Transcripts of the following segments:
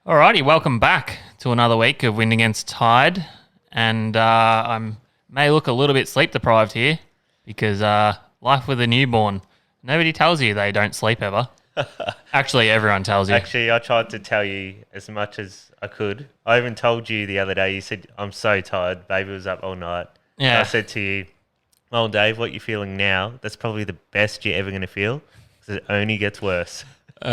Alrighty, welcome back to another week of Wind Against Tide. And I may look a little bit sleep deprived here because life with a newborn. Nobody tells you they don't sleep ever. Actually, everyone tells you. Actually, I tried to tell you as much as I could. I even told you the other day, you said, I'm so tired. Baby was up all night. Yeah. And I said to you, well, Dave, what you're feeling now, that's probably the best you're ever going to feel because it only gets worse. Do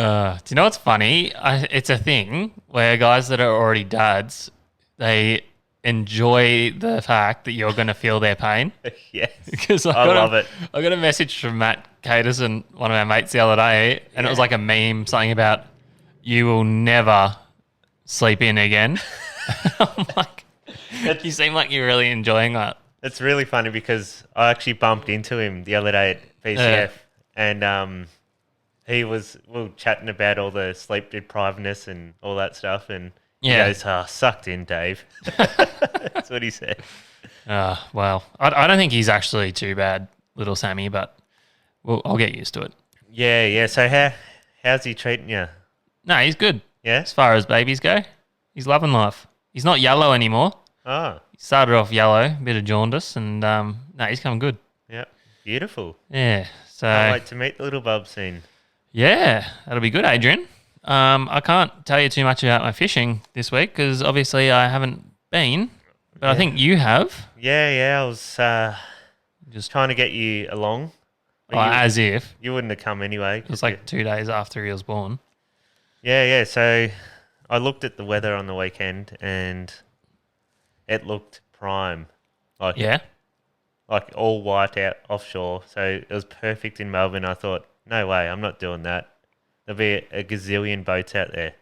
you know what's funny? It's a thing where guys that are already dads, they enjoy the fact that you're going to feel their pain. Yes, Because I love it. I got a message from Matt Cadison, one of our mates, the other day, and it was like a meme, something about you will never sleep in again. I'm like, you seem like you're really enjoying that. It's really funny because I actually bumped into him the other day at BCF and we were chatting about all the sleep deprivedness and all that stuff, and he goes, sucked in, Dave. That's what he said. Well, I don't think he's actually too bad, little Sammy, but I'll get used to it. Yeah. So how's he treating you? No, he's good. Yeah? As far as babies go, he's loving life. He's not yellow anymore. Oh, He started off yellow, a bit of jaundice, and no, he's coming good. yeah. Beautiful. Yeah, so... Can't wait to meet the little bub soon. Yeah, that'll be good, Adrian. I can't tell you too much about my fishing this week because obviously I haven't been, but I think you have. Yeah. I was just trying to get you along. But As if. you wouldn't have come anyway. It was like 2 days after he was born. Yeah. So I looked at the weather on the weekend and it looked prime. Like all white out offshore. So it was perfect in Melbourne. I thought, no way, I'm not doing that. There'll be a gazillion boats out there.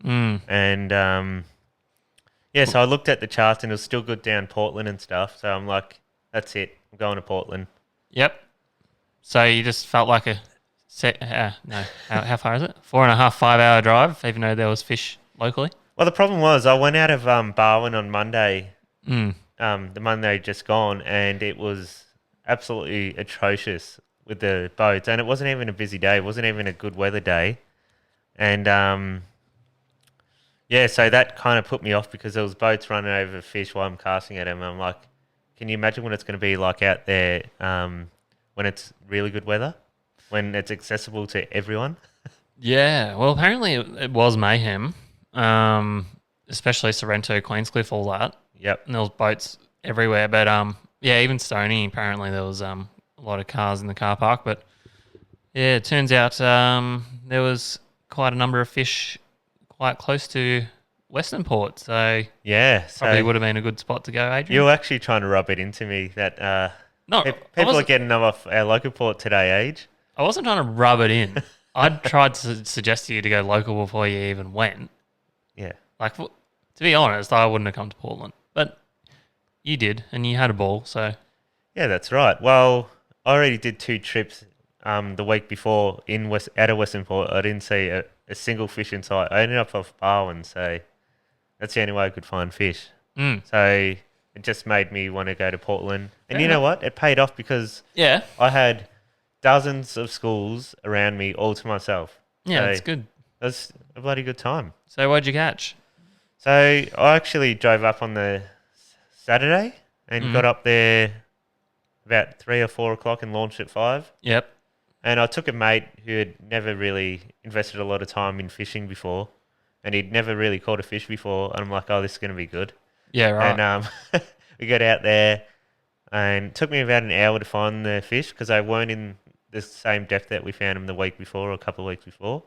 And, so I looked at the charts and it was still good down Portland and stuff. So I'm like, that's it. I'm going to Portland. Yep. So you just felt like how far is it? 4.5, 5 hour drive, even though there was fish locally? Well, the problem was I went out of Barwon on Monday, the Monday just gone, and it was absolutely atrocious with the boats, and it wasn't even a busy day. It wasn't even a good weather day. And, so that kind of put me off because there was boats running over fish while I'm casting at them. I'm like, can you imagine what it's going to be like out there when it's really good weather, when it's accessible to everyone? Yeah, well, apparently it was mayhem, especially Sorrento, Queenscliff, all that. Yep. And there was boats everywhere, but even Stony, apparently there was a lot of cars in the car park, but yeah, it turns out there was quite a number of fish quite close to Western Port, so probably would have been a good spot to go, Adrian. You're actually trying to rub it into me that people are getting them off our local port today, Age. I wasn't trying to rub it in. I tried to suggest to you to go local before you even went. Yeah. Like, to be honest, I wouldn't have come to Portland, but you did, and you had a ball, so... Yeah, that's right. Well, I already did 2 trips the week before out of Western Port. I didn't see a single fish in sight. I ended up off Barwon, so that's the only way I could find fish. So it just made me want to go to Portland. And you know what? It paid off because I had dozens of schools around me all to myself. Yeah, that's good. That's a bloody good time. So what'd you catch? So I actually drove up on the Saturday and got up there about 3 or 4 o'clock and launched at 5. Yep. And I took a mate who had never really invested a lot of time in fishing before, and he'd never really caught a fish before. And I'm like, oh, this is going to be good. Yeah, right. And we got out there, and it took me about an hour to find the fish because they weren't in the same depth that we found them the week before or a couple of weeks before.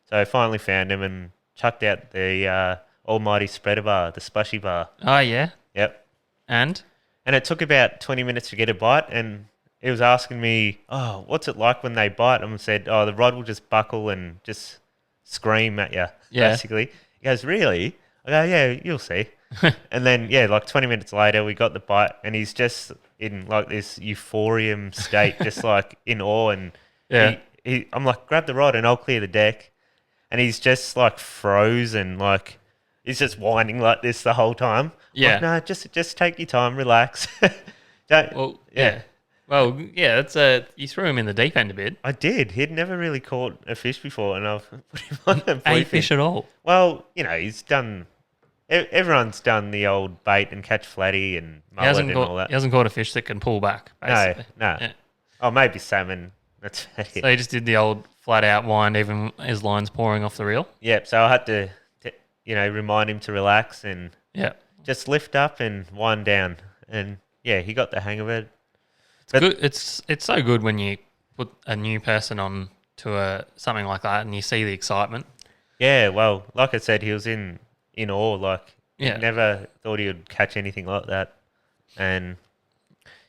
So I finally found them and chucked out the almighty spreader bar, the splashy bar. Oh, yeah? Yep. And it took about 20 minutes to get a bite, and he was asking me, oh, what's it like when they bite? And I said, oh, the rod will just buckle and just scream at you, basically. He goes, really? I go, yeah, you'll see. And then, like 20 minutes later, we got the bite, and he's just in like this euphorium state, just like in awe. And I'm like, grab the rod and I'll clear the deck. And he's just like frozen, like he's just whining like this the whole time. Yeah. Like, no, just take your time, relax. Well, Well, yeah, you threw him in the deep end a bit. I did. He'd never really caught a fish before, and I've put him on a A bluefin. fish at all. Well, he's done. Everyone's done the old bait and catch flatty and mullet and all that. He hasn't caught a fish that can pull back, basically. No. Yeah. Oh, maybe salmon. That's about it. So he just did the old flat out wind, even his line's pouring off the reel. Yep. So I had to remind him to relax and Yeah. just lift up and wind down. And yeah, he got the hang of it. Good. It's so good when you put a new person on to something like that and you see the excitement. Yeah, well, like I said, he was in awe. Like, Yeah. he never thought he would catch anything like that. And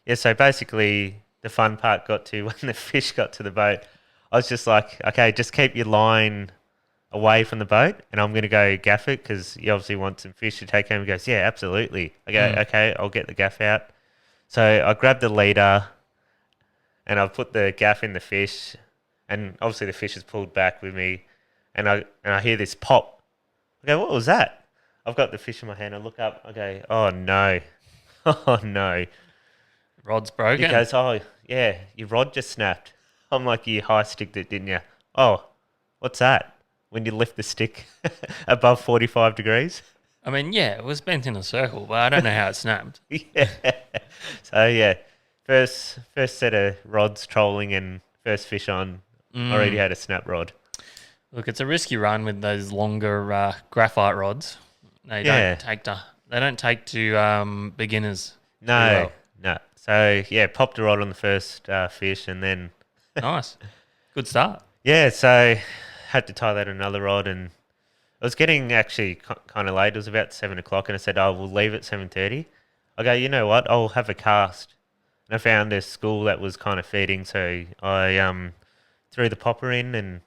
yeah, so basically the fun part got to when the fish got to the boat. I was just like, okay, just keep your line away from the boat and I'm going to go gaff it because you obviously want some fish to take home. He goes, yeah, absolutely. I go, okay, I'll get the gaff out. So I grabbed the leader and I put the gaff in the fish, and obviously the fish is pulled back with me, and I hear this pop. I go, what was that? I've got the fish in my hand. I look up. I go, oh no, oh no. Rod's broken. He goes, oh yeah, your rod just snapped. I'm like, you high sticked it, didn't you? Oh, what's that? When you lift the stick above 45 degrees? I mean, yeah, it was bent in a circle, but I don't know how it snapped. Yeah. So yeah, first set of rods trolling and first fish on. Already had a snap rod. Look, it's a risky run with those longer graphite rods. They don't take to beginners. No. So yeah, popped a rod on the first fish, and then nice, good start. Yeah, so had to tie that to another rod, and it was getting actually kind of late. It was about 7 o'clock, and I said, "Oh, we'll leave at 7:30." I go, you know what? I'll have a cast. And I found a school that was kind of feeding, so I threw the popper in and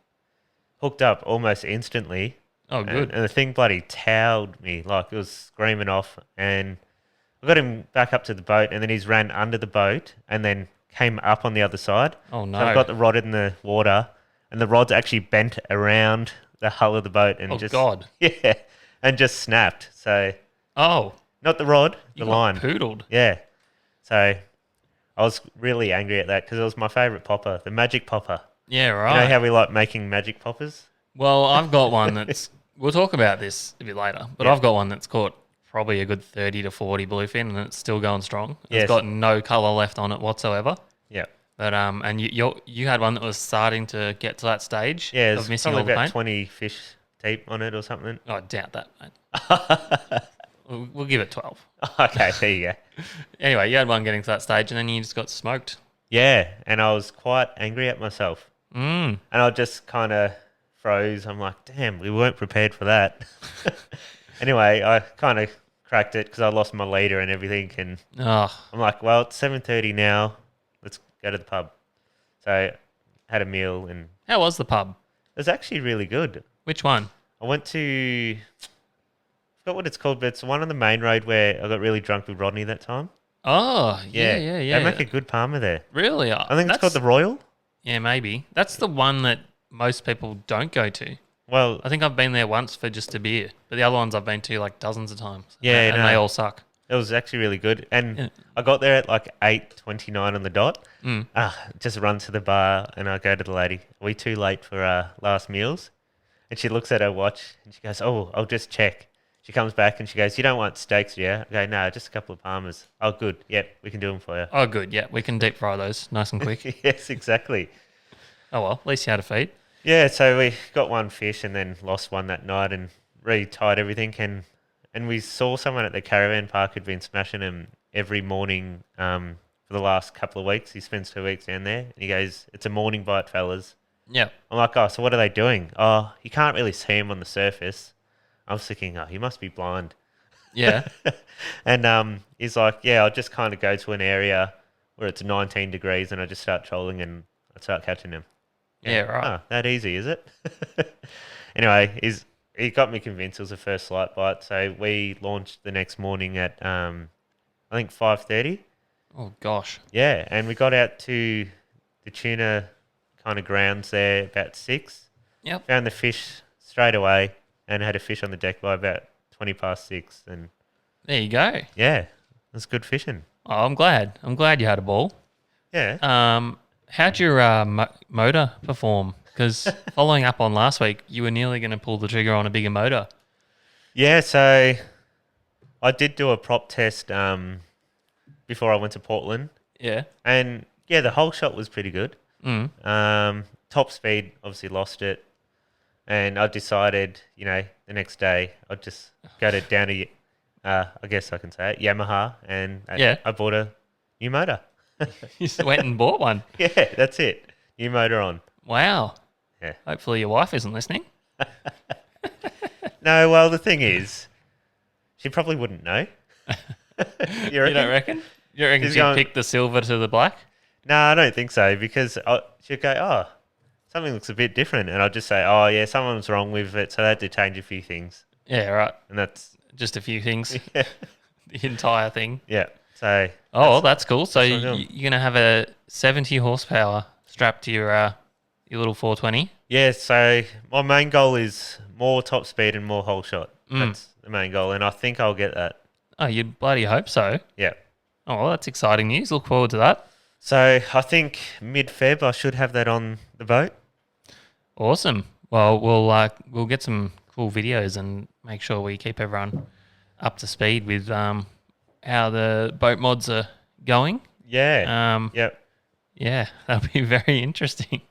hooked up almost instantly. Oh, good. And the thing bloody towed me, like it was screaming off. And I got him back up to the boat, and then he's ran under the boat and then came up on the other side. Oh, no. So I've got the rod in the water, and the rod's actually bent around the hull of the boat and God. Yeah, and just snapped. So not the rod, the line. Poodled. Yeah. So I was really angry at that because it was my favourite popper, the magic popper. Yeah, right. You know how we like making magic poppers? Well, I've got one that's... We'll talk about this a bit later, but I've got one that's caught probably a good 30 to 40 bluefin, and it's still going strong. It's got no colour left on it whatsoever. Yeah. But and you had one that was starting to get to that stage of missing all the about paint. 20 fish deep on it or something. Oh, I doubt that, mate. We'll give it 12. Okay, there you go. Anyway, you had one getting to that stage, and then you just got smoked. Yeah, and I was quite angry at myself. And I just kind of froze. I'm like, damn, we weren't prepared for that. Anyway, I kind of cracked it because I lost my leader and everything. And I'm like, well, it's 7:30 now. Let's go to the pub. So had a meal. And how was the pub? It was actually really good. Which one? I went to... I forgot what it's called, but it's the one on the main road where I got really drunk with Rodney that time. Oh, yeah. They make a good parma there. Really? I think it's called the Royal. Yeah, maybe. That's the one that most people don't go to. Well, I think I've been there once for just a beer, but the other ones I've been to like dozens of times. Yeah, and they all suck. It was actually really good, and I got there at like 8:29 on the dot. Just run to the bar, and I go to the lady. Are we too late for our last meals? And she looks at her watch, and she goes, "Oh, I'll just check." She comes back and she goes, "You don't want steaks, yeah?" I go, "No, just a couple of parmas." Oh, good. Yep, we can do them for you. Oh, good. Yeah, we can deep fry those nice and quick. Yes, exactly. Oh, well, at least you had a feed. Yeah, so we got one fish and then lost one that night and retied everything. And we saw someone at the caravan park who'd been smashing them every morning for the last couple of weeks. He spends 2 weeks down there. And he goes, "It's a morning bite, fellas." Yeah. I'm like, "Oh, so what are they doing?" "Oh, you can't really see them on the surface." I was thinking, "Oh, he must be blind." Yeah. And he's like, "Yeah, I'll just kind of go to an area where it's 19 degrees and I just start trolling and I start catching them." Yeah, right. Oh, that easy, is it? Anyway, he got me convinced it was the first light bite. So we launched the next morning at, I think, 5:30. Oh, gosh. Yeah, and we got out to the Tuna kind of grounds there about 6. Yep. Found the fish straight away and had a fish on the deck by about 20 past 6. And there you go. yeah, it was good fishing. Oh, I'm glad. I'm glad you had a ball. Yeah. How'd your motor perform? Because following up on last week, you were nearly going to pull the trigger on a bigger motor. Yeah, so I did do a prop test before I went to Portland. Yeah. And yeah, the whole shot was pretty good. Top speed, obviously lost it. And I decided, the next day I'd just go down to, I guess I can say it, Yamaha, and I bought a new motor. You just went and bought one. Yeah, that's it. New motor on. Wow. Yeah. Hopefully your wife isn't listening. No, well, the thing is, she probably wouldn't know. You don't reckon? You reckon she'd pick the silver to the black? No, I don't think so, because she'd go, oh, something looks a bit different. And I'd just say, oh, yeah, something's wrong with it, so they had to change a few things. Yeah, right. And that's... Just a few things. Yeah. The entire thing. Yeah. So... Oh, that's cool. So you're going to have a 70 horsepower strapped to your little 420? Yeah, so my main goal is more top speed and more whole shot. That's the main goal, and I think I'll get that. Oh, you bloody hope so. Yeah. Oh, well, that's exciting news. Look forward to that. So I think mid-Feb I should have that on the boat. Awesome. Well, we'll get some cool videos and make sure we keep everyone up to speed with how the boat mods are going. Yeah. Yep. Yeah, that'll be very interesting.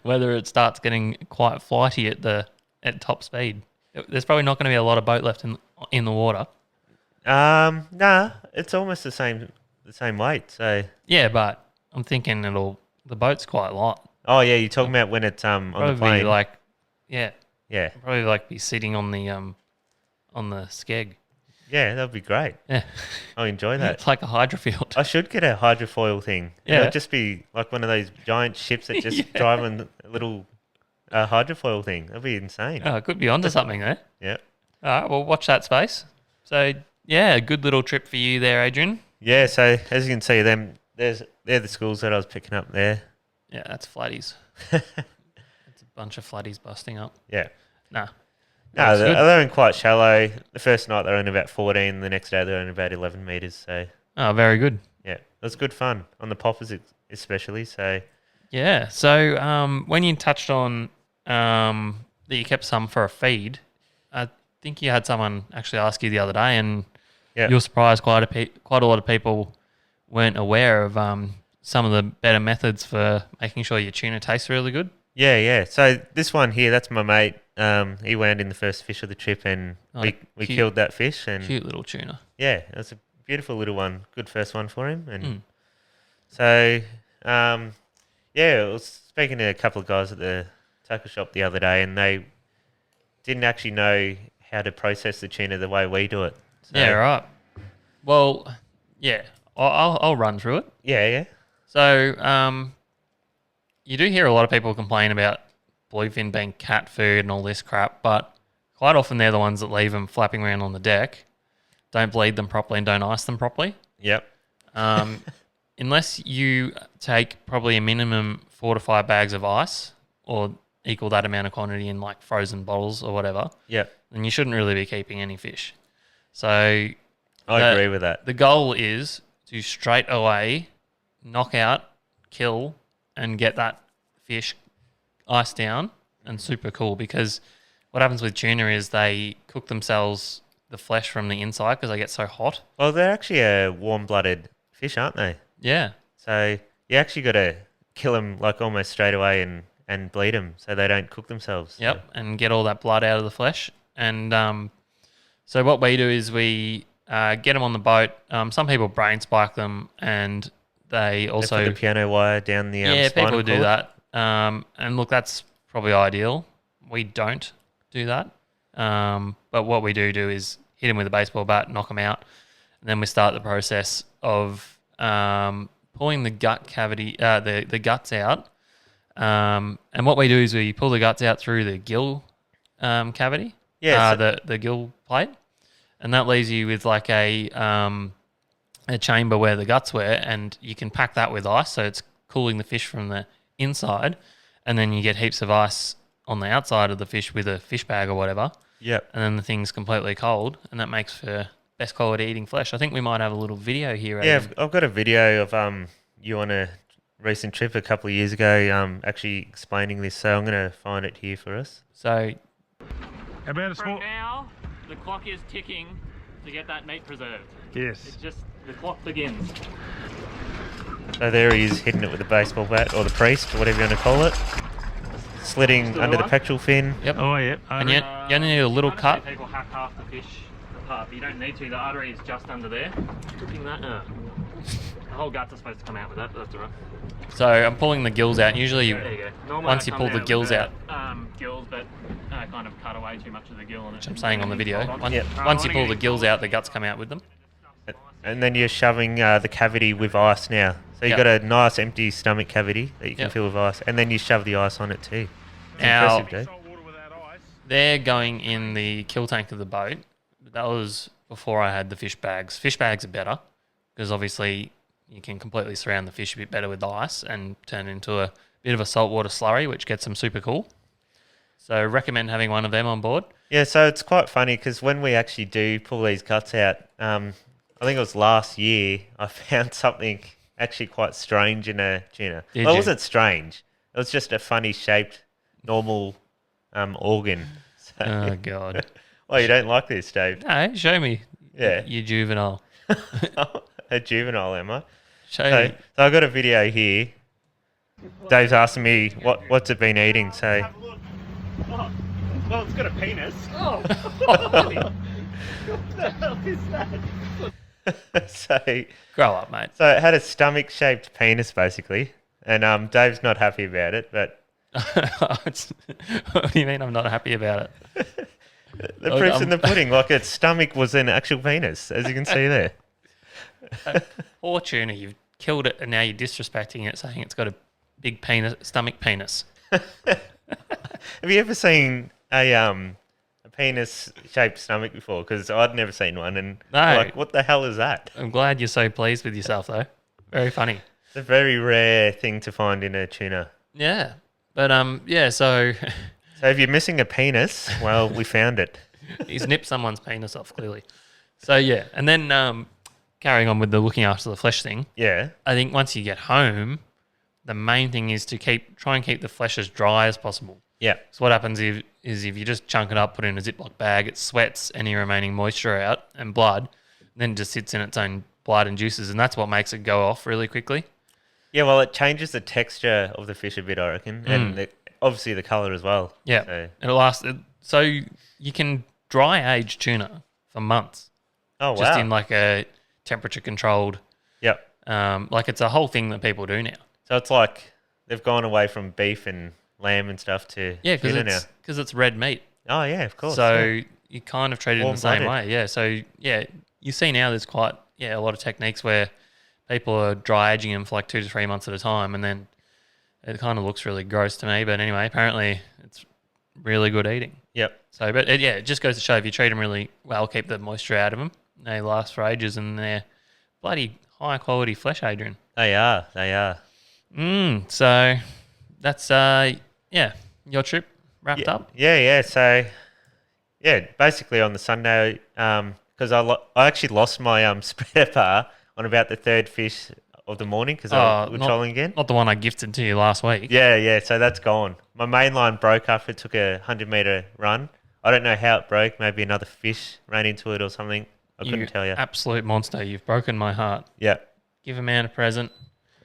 Whether it starts getting quite flighty at top speed. There's probably not going to be a lot of boat left in the water. Nah, it's almost the same weight. So yeah, but I'm thinking the boat's quite light. Oh yeah, you're talking about when it's on the plane. Probably like be sitting on the skeg. Yeah, that'd be great. Yeah, I enjoy that. It's like a hydrofield. I should get a hydrofoil thing. Yeah, it'd just be like one of those giant ships that just drive on a little hydrofoil thing. That'd be insane. Oh, could be onto something there. Yeah. All right, well, watch that space. So yeah, a good little trip for you there, Adrian. Yeah. So as you can see, they're the schools that I was picking up there. Yeah, that's flatties. It's a bunch of flatties busting up. Yeah. Nah. No, they're in quite shallow. The first night they're only about 14. The next day they're only about 11 metres. So. Oh, very good. Yeah, it was good fun on the poppers especially. So. Yeah. So when you touched on that you kept some for a feed, I think you had someone actually ask you the other day, and you were surprised quite a lot of people weren't aware of some of the better methods for making sure your tuna tastes really good. Yeah. So this one here, that's my mate. He wound in the first fish of the trip, and we killed that fish. And cute little tuna. Yeah, it was a beautiful little one. Good first one for him. And so, I was speaking to a couple of guys at the tackle shop the other day, and they didn't actually know how to process the tuna the way we do it. So, yeah, right. Well, yeah, I'll run through it. Yeah. So, you do hear a lot of people complain about bluefin being cat food and all this crap, but quite often they're the ones that leave them flapping around on the deck, don't bleed them properly and don't ice them properly. Yep. Unless you take probably a minimum 4 to 5 bags of ice or equal that amount of quantity in like frozen bottles or whatever, then you shouldn't really be keeping any fish. So I agree with that. The goal is to straight away knock out, kill, and get that fish iced down and super cool, because what happens with tuna is they cook themselves the flesh from the inside because they get so hot. Well, they're actually a warm-blooded fish, aren't they? Yeah. So you actually got to kill them like almost straight away and bleed them so they don't cook themselves. Yep, and get all that blood out of the flesh. And so what we do is we get them on the boat. Some people brain spike them, and they also... They put the piano wire down the yeah, spinal people do cord. that. And look, that's probably ideal. We don't do that. But what we do is hit them with a baseball bat, knock them out, and then we start the process of pulling the gut cavity, the guts out. And what we do is we pull the guts out through the gill cavity, the gill plate, and that leaves you with like a chamber where the guts were, and you can pack that with ice, so it's cooling the fish from the inside, and then you get heaps of ice on the outside of the fish with a fish bag or whatever. Yep. And then the thing's completely cold, and that makes for best quality eating flesh. I think we might have a little video here. Yeah, I've got a video of you on a recent trip a couple of years ago, actually explaining this. So I'm going to find it here for us. So About a from small. now, the clock is ticking to get that meat preserved. Yes. It's just the clock begins. So there he is, hitting it with a baseball bat, or the priest, or whatever you want to call it. Slitting Still under the going? pectoral fin. Yep. Oh yeah. And you only need a little I've cut. seen people hack half the fish apart, but you don't need to. The artery is just under there. Cooking that. The whole guts are supposed to come out with that, but that's alright. So I'm pulling the gills out. Usually, There you go. Normally once I you come pull the with gills the, out, gills, but I kind of cut away too much of the gill. which I'm saying on the video, once Yep. once you pull the gills out, the guts come out with them. And then you're shoving the cavity with ice now. So you've Yep. got a nice empty stomach cavity that you can Yep. fill with ice. And then you shove the ice on it too. It's Now- impressive, Joe. Salt water without ice. They're going in the kill tank of the boat. That was before I had the fish bags. Fish bags are better because obviously you can completely surround the fish a bit better with ice and turn it into a bit of a saltwater slurry, which gets them super cool. So recommend having one of them on board. Yeah, so it's quite funny because when we actually do pull these guts out, I think it was last year, I found something actually quite strange in a tuna. Did Well, it you? wasn't strange. It was just a funny shaped, normal organ. So, Oh God! well, you don't like this, Dave? No, show me. Yeah. You juvenile. A juvenile, am I? Show So, me. so I've got a video here. Dave's asking me what's it been eating. So Oh, well, it's got a penis. Oh! What the hell is that? so Grow up, mate. so it had a stomach shaped penis basically, and Dave's not happy about it, but What do you mean I'm not happy about it? the Look, proof's in I'm- the pudding. Like its stomach was an actual penis, as you can see there. Poor tuna, you've killed it and now you're disrespecting it, saying it's got a big penis, stomach penis. Have you ever seen a penis shaped stomach before? Because I'd never seen one, and No. like, what the hell is that? I'm glad you're so pleased with yourself, though. Very funny. It's a very rare thing to find in a tuna. Yeah. But, yeah, so So if you're missing a penis, well, we found it. he's nipped someone's penis off, clearly. So, yeah. And then carrying on with the looking after the flesh thing, Yeah. I think once you get home, the main thing is to try and keep the flesh as dry as possible. Yeah. So what happens is if you just chunk it up, put it in a Ziploc bag, it sweats any remaining moisture out and blood, and then it just sits in its own blood and juices, and that's what makes it go off really quickly. Yeah, well, it changes the texture of the fish a bit, I reckon, and obviously the colour as well. Yeah, So, it'll last. So you can dry age tuna for months, oh, wow. just in like a temperature controlled. Yep. Like it's a whole thing that people do now. So it's like they've gone away from beef and lamb and stuff to Yeah, tuna now. because it's red meat. Oh, yeah, of course. So yeah. you kind of treat it in the same Warm-blooded. way. Yeah. So yeah, you see now there's quite a lot of techniques where people are dry aging them for like 2 to 3 months at a time, and then it kind of looks really gross to me. But anyway, apparently it's really good eating. Yep. So, but it just goes to show if you treat them really well, keep the moisture out of them, they last for ages, and they're bloody high quality flesh, Adrian. They are. They are. So that's your trip wrapped Yeah, up. yeah. So, yeah, basically on the Sunday, because I actually lost my spreader bar on about the third fish of the morning because I was trolling again. Not the one I gifted to you last week. Yeah. So that's gone. My main line broke after it took a 100-meter run. I don't know how it broke. Maybe another fish ran into it or something. I couldn't tell you. Absolute monster. You've broken my heart. Yeah. Give a man a present.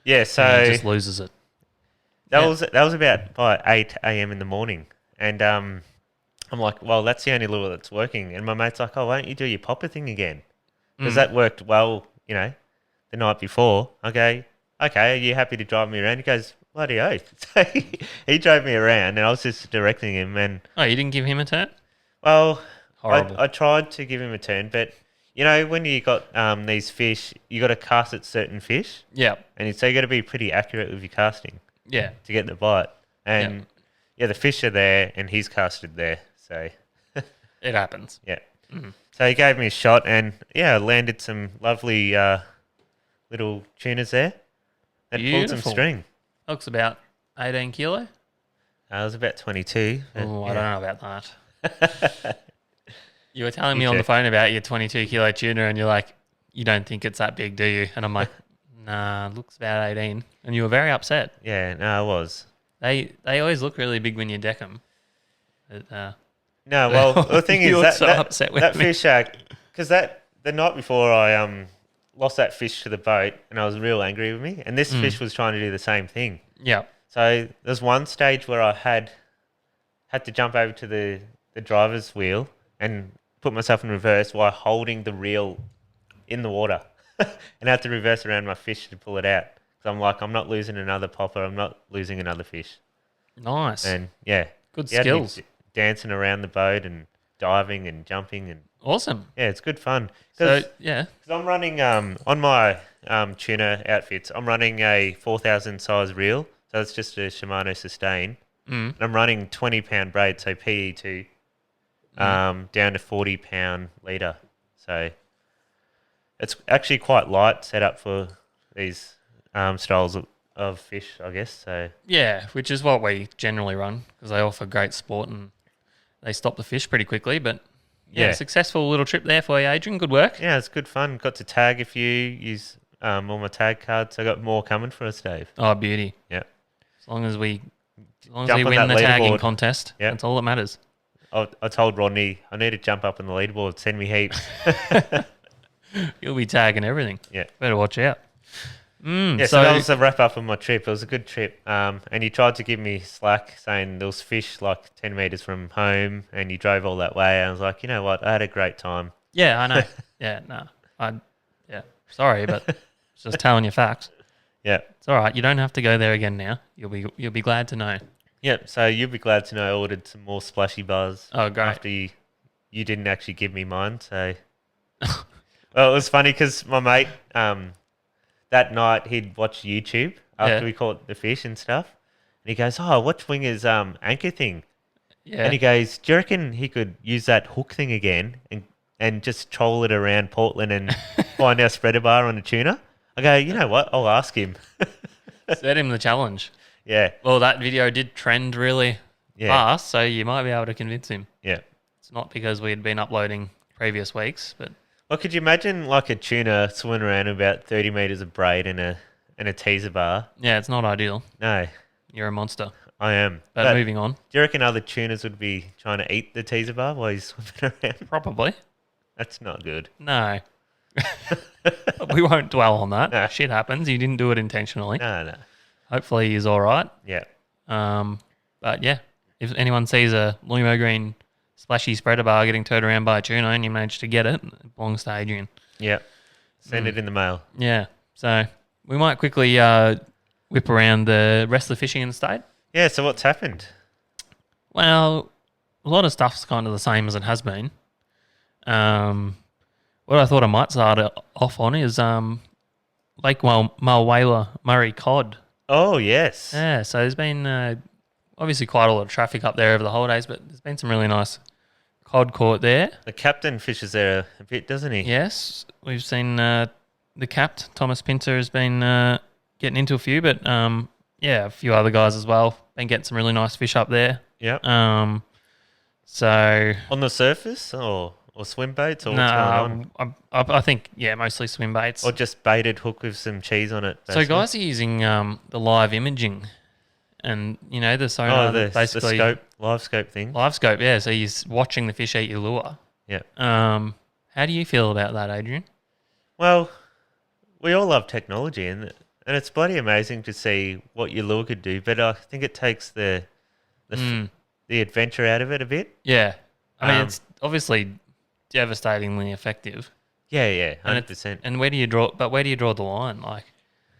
Yeah. And So he just loses it. that yeah. was about by 8 a.m. in the morning, and I'm like, well, that's the only lure that's working. And my mate's like, oh, why don't you do your popper thing again? Because that worked well, the night before. Okay, are you happy to drive me around? He goes, bloody oath. So he drove me around, and I was just directing him. And Oh, you didn't give him a turn? well, Horrible. I tried to give him a turn, but when you got these fish, you got to cast at certain fish, Yeah. and so you got to be pretty accurate with your casting Yeah. to get the bite. And the fish are there, and he's casted there. So It happens. yeah. So he gave me a shot, and I landed some lovely little tunas there. That pulled some Beautiful. string. Looks about 18 kilo. It was about 22. but Oh, I yeah. don't know about that. You were telling me on the check. phone about your 22 kilo tuna, and you're like, you don't think it's that big, do you? And I'm like, Nah, looks about 18. And you were very upset. Yeah, no, I was. They always look really big when you deck them. But, No, well, the thing You is look that so upset with that me. fish, because the night before I lost that fish to the boat, and I was real angry with me, and this fish was trying to do the same thing. Yeah. So there's one stage where I had to jump over to the driver's wheel and put myself in reverse while holding the reel in the water, and I had to reverse around my fish to pull it out. So I'm like, I'm not losing another popper. I'm not losing another fish. Nice. And yeah, Good you had me skills. dancing around the boat and diving and jumping and Awesome. yeah, it's good fun. So, yeah. Because I'm running on my tuna outfits, I'm running a 4,000 size reel, so it's just a Shimano Sustain. And I'm running 20-pound braid, so PE2, down to 40-pound leader. So it's actually quite light set up for these styles of fish, I guess. So Yeah, which is what we generally run because they offer great sport and they stop the fish pretty quickly. But yeah, successful little trip there for you, Adrian. Good work. yeah, it's good fun. Got to tag a few, use all my tag cards. I got more coming for us, Dave. Oh, beauty. Yeah. As long as we Jump on win that the tagging leaderboard. contest, Yep. that's all that matters. I told Rodney I need to jump up on the leaderboard. Send me heaps. You'll be tagging everything. Yeah. Better watch out. Yeah, so that was the wrap up of my trip. It was a good trip. And he tried to give me slack saying there was fish like 10 metres from home and you drove all that way. I was like, you know what? I had a great time. Yeah, I know. Sorry, but just telling you facts. Yeah. It's all right. You don't have to go there again now. You'll be glad to know. Yep. So you'll be glad to know I ordered some more splashy bars. Oh, great. After you didn't actually give me mine. So, well, it was funny because my mate, that night he'd watched YouTube after we caught the fish and stuff. And he goes, oh, what Winger's anchor thing? Yeah. And he goes, do you reckon he could use that hook thing again and just troll it around Portland and find our spreader bar on a tuna? I go, you know what? I'll ask him. Set him the challenge. Yeah. Well, that video did trend really fast, so you might be able to convince him. Yeah. It's not because we had been uploading previous weeks, but Well, could you imagine like a tuna swimming around about 30 metres of braid and a teaser bar? yeah, it's not ideal. No, You're a monster. I am. But moving on. Do you reckon other tunas would be trying to eat the teaser bar while he's swimming around? Probably. That's not good. No. We won't dwell on that. No. Shit happens. You didn't do it intentionally. No. Hopefully he's all right. Yeah. But yeah, if anyone sees a Lumo Green splashy spreader bar getting towed around by a tuna and you manage to get it, it belongs to Adrian. Yeah. Send it in the mail. Yeah. So we might quickly whip around the rest of the fishing in the state. Yeah, so what's happened? Well, a lot of stuff's kind of the same as it has been. What I thought I might start off on is Lake Mulwala Murray cod. Oh, yes. Yeah, so there's been obviously quite a lot of traffic up there over the holidays, but there's been some really nice cod caught there. The captain fishes there a bit, doesn't he? Yes, we've seen the capt, Thomas Pinter, has been getting into a few, but yeah, a few other guys as well. Been getting some really nice fish up there. Yeah. So On the surface or swim baits or what's going on? I think, yeah, mostly swim baits. Or just baited hook with some cheese on it. So basically? guys are using the live imaging and, you know, the sonar, the basically live scope thing. live scope, yeah. So you're watching the fish eat your lure. Yeah. How do you feel about that, Adrian? Well, we all love technology and it's bloody amazing to see what your lure could do, but I think it takes the adventure out of it a bit. Yeah. I mean, it's obviously devastatingly effective. Yeah, And 100%. And where do you draw the line? Like,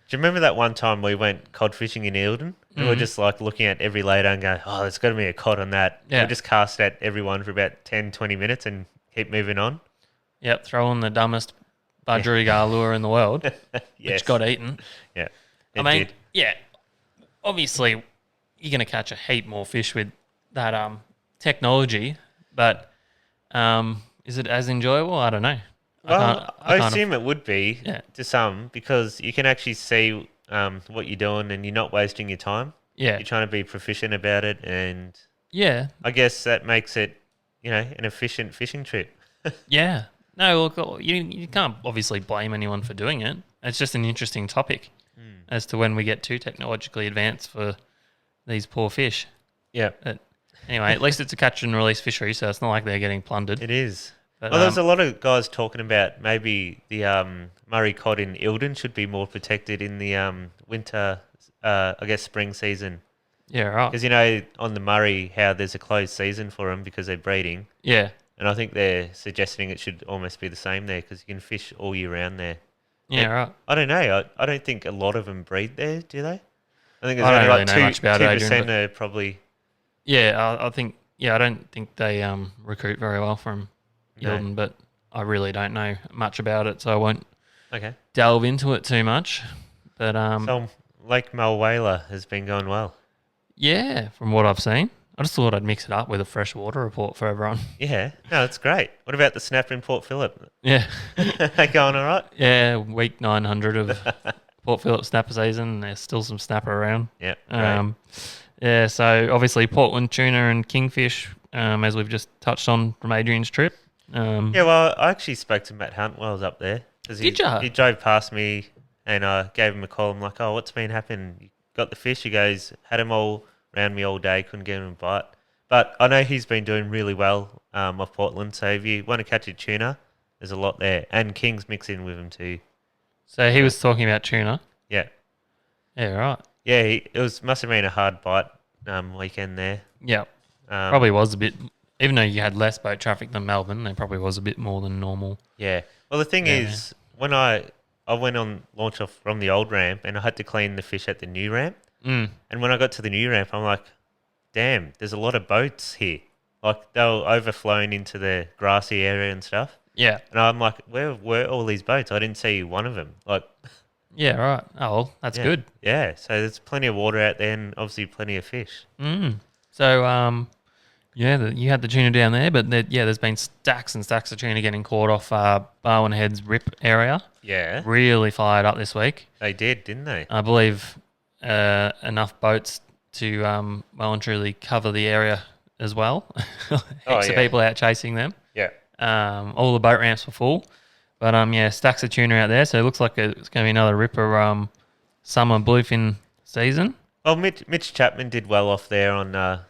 Do you remember that one time we went cod fishing in Eildon? And we're just like looking at every later and going, oh, there's got to be a cod on that. Yeah. We just cast at everyone for about 10, 20 minutes and keep moving on. yep, throw in the dumbest budgerigar lure in the world, Yes. which got eaten. Yeah. I mean, yeah, obviously you're going to catch a heap more fish with that technology, but is it as enjoyable? I don't know. Well, I can't assume it would be Yeah. to some because you can actually see what you're doing and you're not wasting your time. Yeah, You're trying to be proficient about it, and yeah, I guess that makes it, an efficient fishing trip. yeah. No, look, you can't obviously blame anyone for doing it. It's just an interesting topic as to when we get too technologically advanced for these poor fish. Yeah, But anyway, at least it's a catch and release fishery, so it's not like they're getting plundered. it is. But, Well, there's a lot of guys talking about maybe the Murray cod in Ilden should be more protected in the winter, I guess spring season. Yeah, right. Because, on the Murray, how there's a closed season for them because they're breeding. Yeah, And I think they're suggesting it should almost be the same there because you can fish all year round there. yeah, right. I don't know. I don't think a lot of them breed there, do they? I think there's I don't only really like know 2%, much about it, Adrian, 2% are probably... Yeah, I think. Yeah, I don't think they recruit very well from No. Yilden, but I really don't know much about it, so I won't Okay. delve into it too much. But So Lake Mulwala has been going well. yeah, from what I've seen, I just thought I'd mix it up with a freshwater report for everyone. Yeah. No, that's great. What about the snapper in Port Phillip? Yeah, They going all right? yeah, week 900 of Port Phillip snapper season. There's still some snapper around. Yeah. Great. Yeah, so obviously Portland tuna and kingfish, as we've just touched on from Adrian's trip. Yeah, well, I actually spoke to Matt Hunt while I was up there. 'Cause Did ya? He drove past me and I gave him a call. I'm like, oh, what's been happening? You got the fish? He goes, had them all around me all day, couldn't get him a bite. But I know he's been doing really well off Portland. So if you want to catch a tuna, there's a lot there. And King's mixed in with him too. So he was talking about tuna. Yeah. Yeah, right. Yeah, must have been a hard bite weekend there. Yeah, probably was a bit. Even though you had less boat traffic than Melbourne, there probably was a bit more than normal. Yeah. Well, the thing is, when I went on launch off from the old ramp and I had to clean the fish at the new ramp. Mm. And when I got to the new ramp, I'm like, damn, there's a lot of boats here. Like, they were overflowing into the grassy area and stuff. Yeah. And I'm like, where were all these boats? I didn't see one of them. Like, Yeah, right. Oh, well, that's yeah. good. Yeah, so there's plenty of water out there and obviously plenty of fish. So, you had the tuna down there, but there's been stacks and stacks of tuna getting caught off Barwon Head's Rip area. Yeah. Really fired up this week. They did, didn't they? I believe enough boats to well and truly cover the area as well. Heaps of people out chasing them. Yeah. All the boat ramps were full. But stacks of tuna out there, so it looks like it's going to be another ripper summer bluefin season. Well, Mitch Chapman did well off there on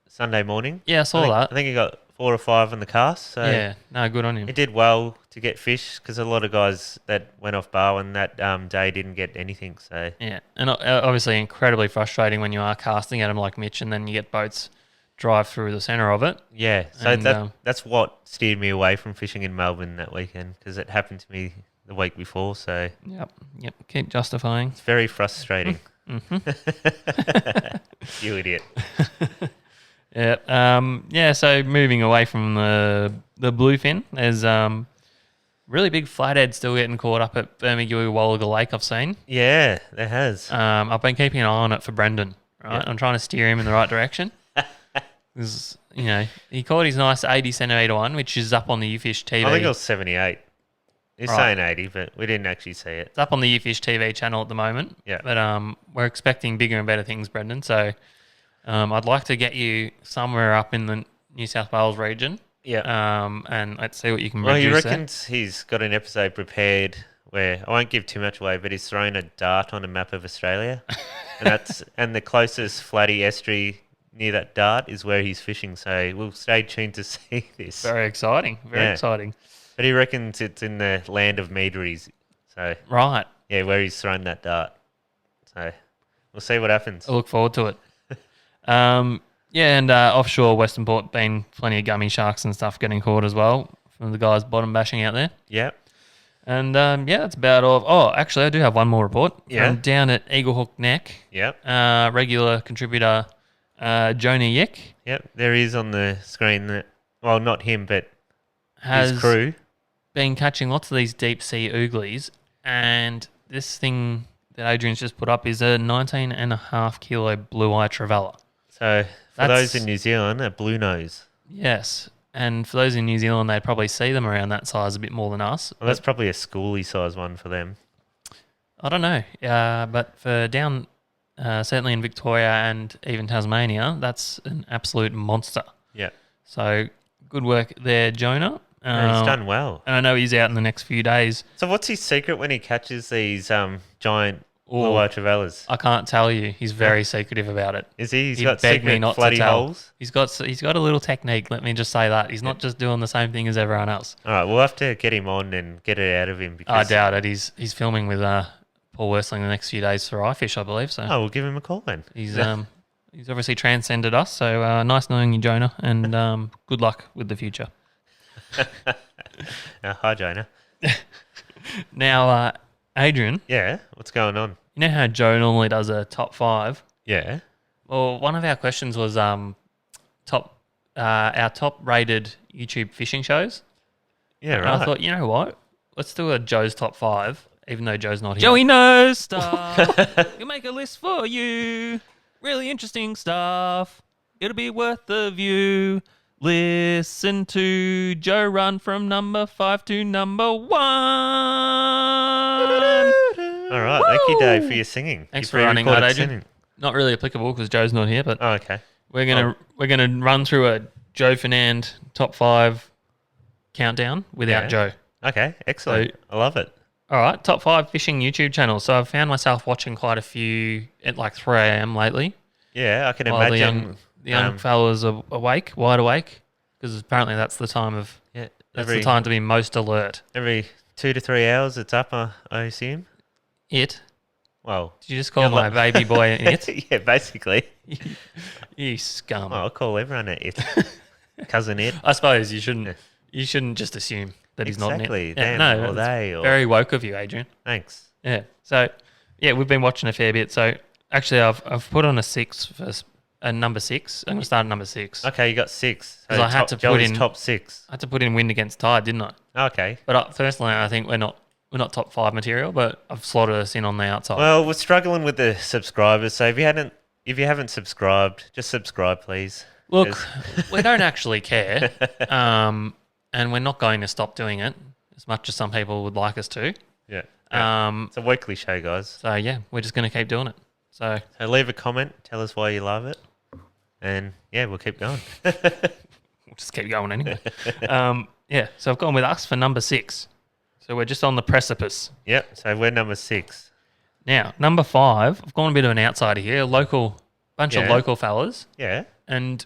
Sunday morning. Yeah, I saw that. I think he got 4 or 5 on the cast. So Yeah, no, good on him. he did well to get fish because a lot of guys that went off Barwon that day didn't get anything. So Yeah, and obviously incredibly frustrating when you are casting at them like Mitch and then you get boats drive through the centre of it. yeah, so And, that's what steered me away from fishing in Melbourne that weekend because it happened to me the week before. So Yep, keep justifying. it's very frustrating. Mm-hmm. You idiot. Yeah, so moving away from the bluefin, there's really big flathead still getting caught up at Bermagui Wallaga Lake, I've seen. Yeah, there has. I've been keeping an eye on it for Brendan, right? Yeah. I'm trying to steer him in the right direction. 'Cause, he caught his nice 80 centimetre one, which is up on the UFish TV. I think it was 78. He's Right. saying 80, but we didn't actually see it. It's up on the UFish TV channel at the moment. Yeah. But we're expecting bigger and better things, Brendan. So I'd like to get you somewhere up in the New South Wales region. Yeah. And let's see what you can Well, he produce there. reckons he's got an episode prepared where I won't give too much away, but he's thrown a dart on a map of Australia, and the closest flatty estuary near that dart is where he's fishing. So we'll stay tuned to see this. Very exciting. Very Yeah. exciting. But he reckons it's in the land of meaderies. So Right. yeah, where he's thrown that dart. So we'll see what happens. I look forward to it. And offshore Western Port, been plenty of gummy sharks and stuff getting caught as well from the guys bottom bashing out there. Yep. And that's about all. Oh, actually, I do have one more report. Yeah. From down at Eagle Hook Neck, Yep. regular contributor Jonah Yick Yep. There he is on the screen. Well, not him, but has his crew. been catching lots of these deep sea ooglies, and this thing that Adrian's just put up is a 19.5 kilo blue eye trevally. So for That's- those in New Zealand, a blue nose. Yes, and for those in New Zealand, they'd probably see them around that size a bit more than us. Well, that's probably a schooly size one for them. I don't know, but for down certainly in Victoria and even Tasmania, that's an absolute monster. Yeah. So good work there, Jonah. Yeah, he's done well. And I know he's out in the next few days. So what's his secret when he catches these giant blue-eye trevallas? I can't tell you. He's very secretive about it. Is he? He's He got begged me secret not to floody tell. holes? He's got a little technique. Let me just say that he's not just doing the same thing as everyone else. All right, we'll have to get him on and get it out of him. I Because doubt it. He's filming with Paul Worsling the next few days for iFish, I believe. So we'll give him a call then. he's obviously transcended us. So nice knowing you, Jonah, and good luck with the future. Hi, Jonah. Now, Adrian, Yeah, what's going on? you know how Joe normally does a top 5? Yeah. Well, one of our questions was our top rated YouTube fishing shows. Yeah, And right. I thought, you know what? Let's do a Joe's top 5, even though Joe's not here. Joey knows stuff. He'll make a list for you. Really interesting stuff. It'll be worth the view. Listen to Joe run from number 5 to number 1. All right, thank you, Dave, for your singing. Thanks Your for running that, pre-recorded Adrian. singing. Not really applicable because Joe's not here, but Oh, okay. we're gonna run through a Joe Fernand top 5 countdown without Yeah. Joe. Okay, excellent. I love it. All right, top 5 fishing YouTube channels. So I've found myself watching quite a few at like 3 a.m. lately. Yeah, I can While imagine. the young fellas are wide awake, because apparently that's the time of Yeah, that's the time to be most alert. every 2 to 3 hours it's up, I assume. It? Well, Did you just call my baby boy an it? yeah, basically. You scum. Well, I'll call everyone an it. Cousin it. I suppose you shouldn't. You shouldn't just assume that he's Exactly, not an it. them no, or it's they or- very woke of you, Adrian. Thanks. Yeah. So, yeah, we've been watching a fair bit. So, actually, I've put on a 6 for number 6. I'm gonna start at number 6. Okay, you got 6. 'Cause I had to put Joey's in- top 6. I had to put in wind against tide, didn't I? Okay. But personally, I think we're not top 5 material, but I've slotted us in on the outside. Well, we're struggling with the subscribers, so if you haven't subscribed, just subscribe, please. Look, 'Cause- we don't actually care, and we're not going to stop doing it as much as some people would like us to. yeah. So It's a weekly show, guys. yeah, we're just going to keep doing it. So So leave a comment, tell us why you love it, and yeah, we'll keep going. we'll just keep going anyway. Yeah, so I've gone with us for number 6. So we're just on the precipice. Yep. So we're number 6. Now, number 5, I've gone a bit of an outsider here, a bunch of Yeah. local fellas, Yeah. and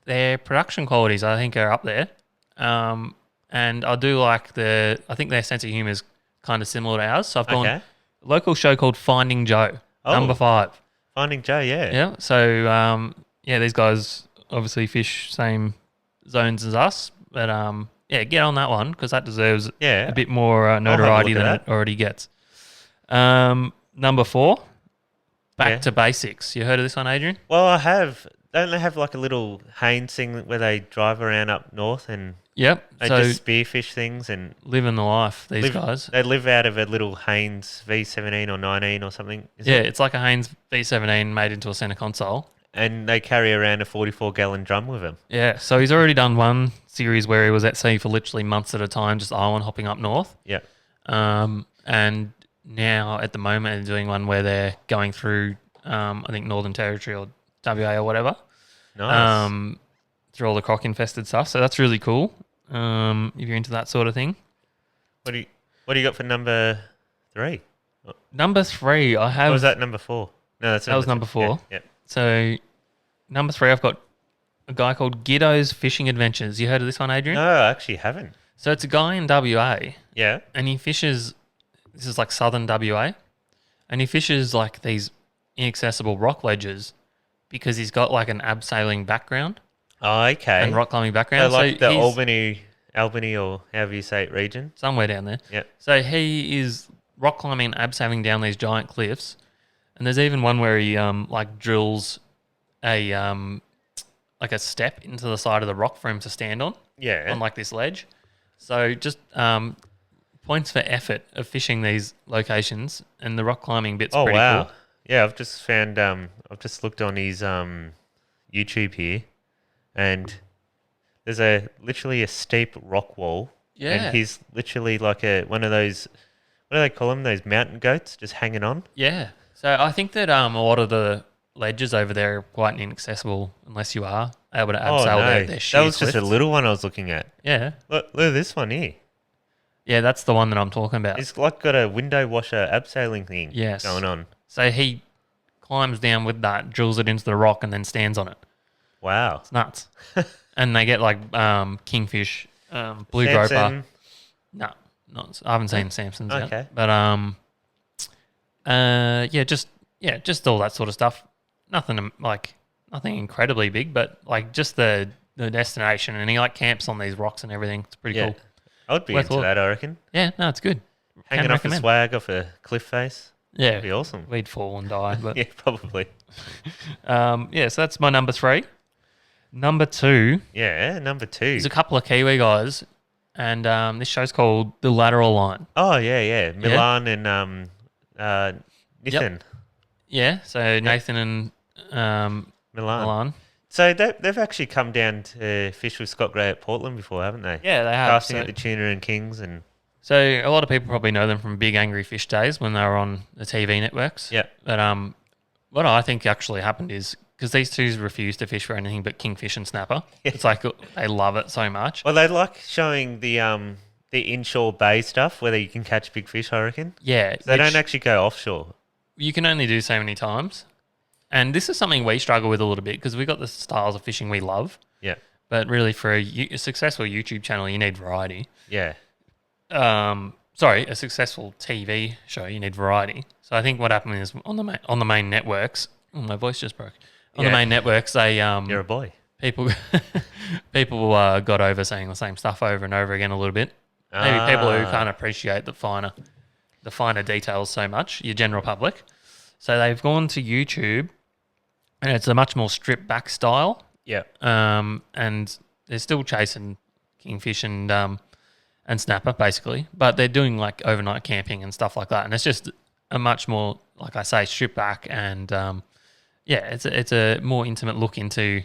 their production qualities, I think, are up there. And I do like I think their sense of humour is kind of similar to ours. So I've gone Okay. a local show called Finding Joe, Oh. number 5. Finding Joe. Yeah. Yeah. So these guys obviously fish same zones as us, but get on that one because that deserves Yeah. a bit more have a notoriety look than at it already gets. Number 4, Back Yeah. to Basics. You heard of this one, Adrian? Well, I have. Don't they have like a little Haynes thing where they drive around up north and Yep. they So just spearfish things and living the life, these guys. They live out of a little Haynes V17 or 19 or something. Yeah, it's like a Haynes V17 made into a centre console. And they carry around a 44-gallon drum with them. Yeah, so he's already done one series where he was at sea for literally months at a time, just island hopping up north. Yeah. And now at the moment they're doing one where they're going through, I think Northern Territory or WA or whatever. Nice. Through all the croc infested stuff. So that's really cool. If you're into that sort of thing. What do you got for number 3? Number 3, I have. Or was that number 4? No, That was number 4. Yeah. So number 3, I've got a guy called Ghido's Fishing Adventures. You heard of this one, Adrian? No, I actually haven't. So it's a guy in WA, Yeah. and he fishes. This is like southern WA, and he fishes like these inaccessible rock ledges because he's got like an abseiling background Oh, okay. and rock climbing So background. like the he's Albany or however you say it region. somewhere down there. Yeah. So he is rock climbing and abseiling down these giant cliffs, and there's even one where he like drills a like a step into the side of the rock for him to stand on Yeah. like this ledge. So just points for effort of fishing these locations, and the rock climbing bit's Oh pretty wow. cool. Yeah, I've just found I've just looked on his YouTube here and there's literally a steep rock wall. Yeah. And he's literally like one of those, what do they call them? Those mountain goats just hanging on. Yeah. So I think that a lot of the ledges over there are quite inaccessible unless you are able to Oh, abseil no. their sheer That was just a cliffs. little one I was looking at. Yeah. Look at this one here. Yeah, that's the one that I'm talking about. It's like got a window washer abseiling thing Yes. going on. So he climbs down with that, drills it into the rock, and then stands on it. Wow. It's nuts. And they get like kingfish, blue groper. Samson. No, not. I haven't seen Samson's Okay. yet. But just all that sort of stuff. Nothing incredibly big, but like just the destination, and he like camps on these rocks and everything. It's pretty Yeah. cool. I would be Worth a into look. that, I reckon. Yeah, no, it's good. Hanging Can off a recommend. swag off a cliff face. Yeah, That'd be awesome. we'd fall and die. But Yeah, probably. so that's my number 3. Number 2 Yeah, number 2. is a couple of Kiwi guys, and this show's called The Lateral Line. Oh, yeah. Milan and Nathan. Yeah, so Nathan and Milan. Milan. So they've actually come down to fish with Scott Gray at Portland before, haven't they? Yeah, they have. Casting So, at the Tuna and Kings and so a lot of people probably know them from Big Angry Fish days when they were on the TV networks. yeah. But what I think actually happened is because these two refuse to fish for anything but kingfish and snapper. It's like they love it so much. Well, they like showing the inshore bay stuff where you can catch big fish, I reckon. Yeah, They don't actually go offshore. You can only do so many times. And this is something we struggle with a little bit because we've got the styles of fishing we love. Yeah. But really, for a successful YouTube channel, you need variety. Yeah. A successful TV show, you need variety. So I think what happened is on the main networks. Oh, my voice just broke. On the Yeah. main networks, they You're a boy. people got over saying the same stuff over and over again a little bit. Maybe people who can't appreciate the finer details so much, your general public. So they've gone to YouTube, and it's a much more stripped back style. Yeah. And they're still chasing kingfish and snapper basically, but they're doing like overnight camping and stuff like that. And it's just a much more, like I say, stripped back, and it's a more intimate look into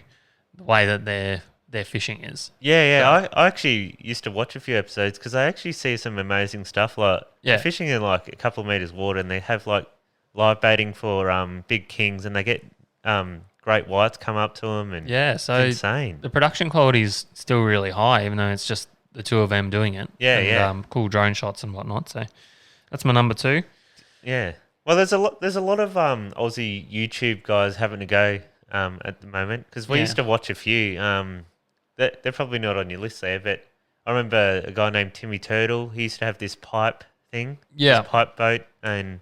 the way that their fishing is. Yeah. I actually used to watch a few episodes because I actually see some amazing stuff. Like they're fishing in like a couple of meters water, and they have like live baiting for big kings, and they get great whites come up to them, and So it's insane. the production quality is still really high, even though it's just the two of them doing it. And, cool drone shots and whatnot. So that's my number 2. Yeah. Well, there's a lot of Aussie YouTube guys having a go at the moment because we used to watch a few. They're probably not on your list there, but I remember a guy named Timmy Turtle. He used to have this pipe thing, this pipe boat, and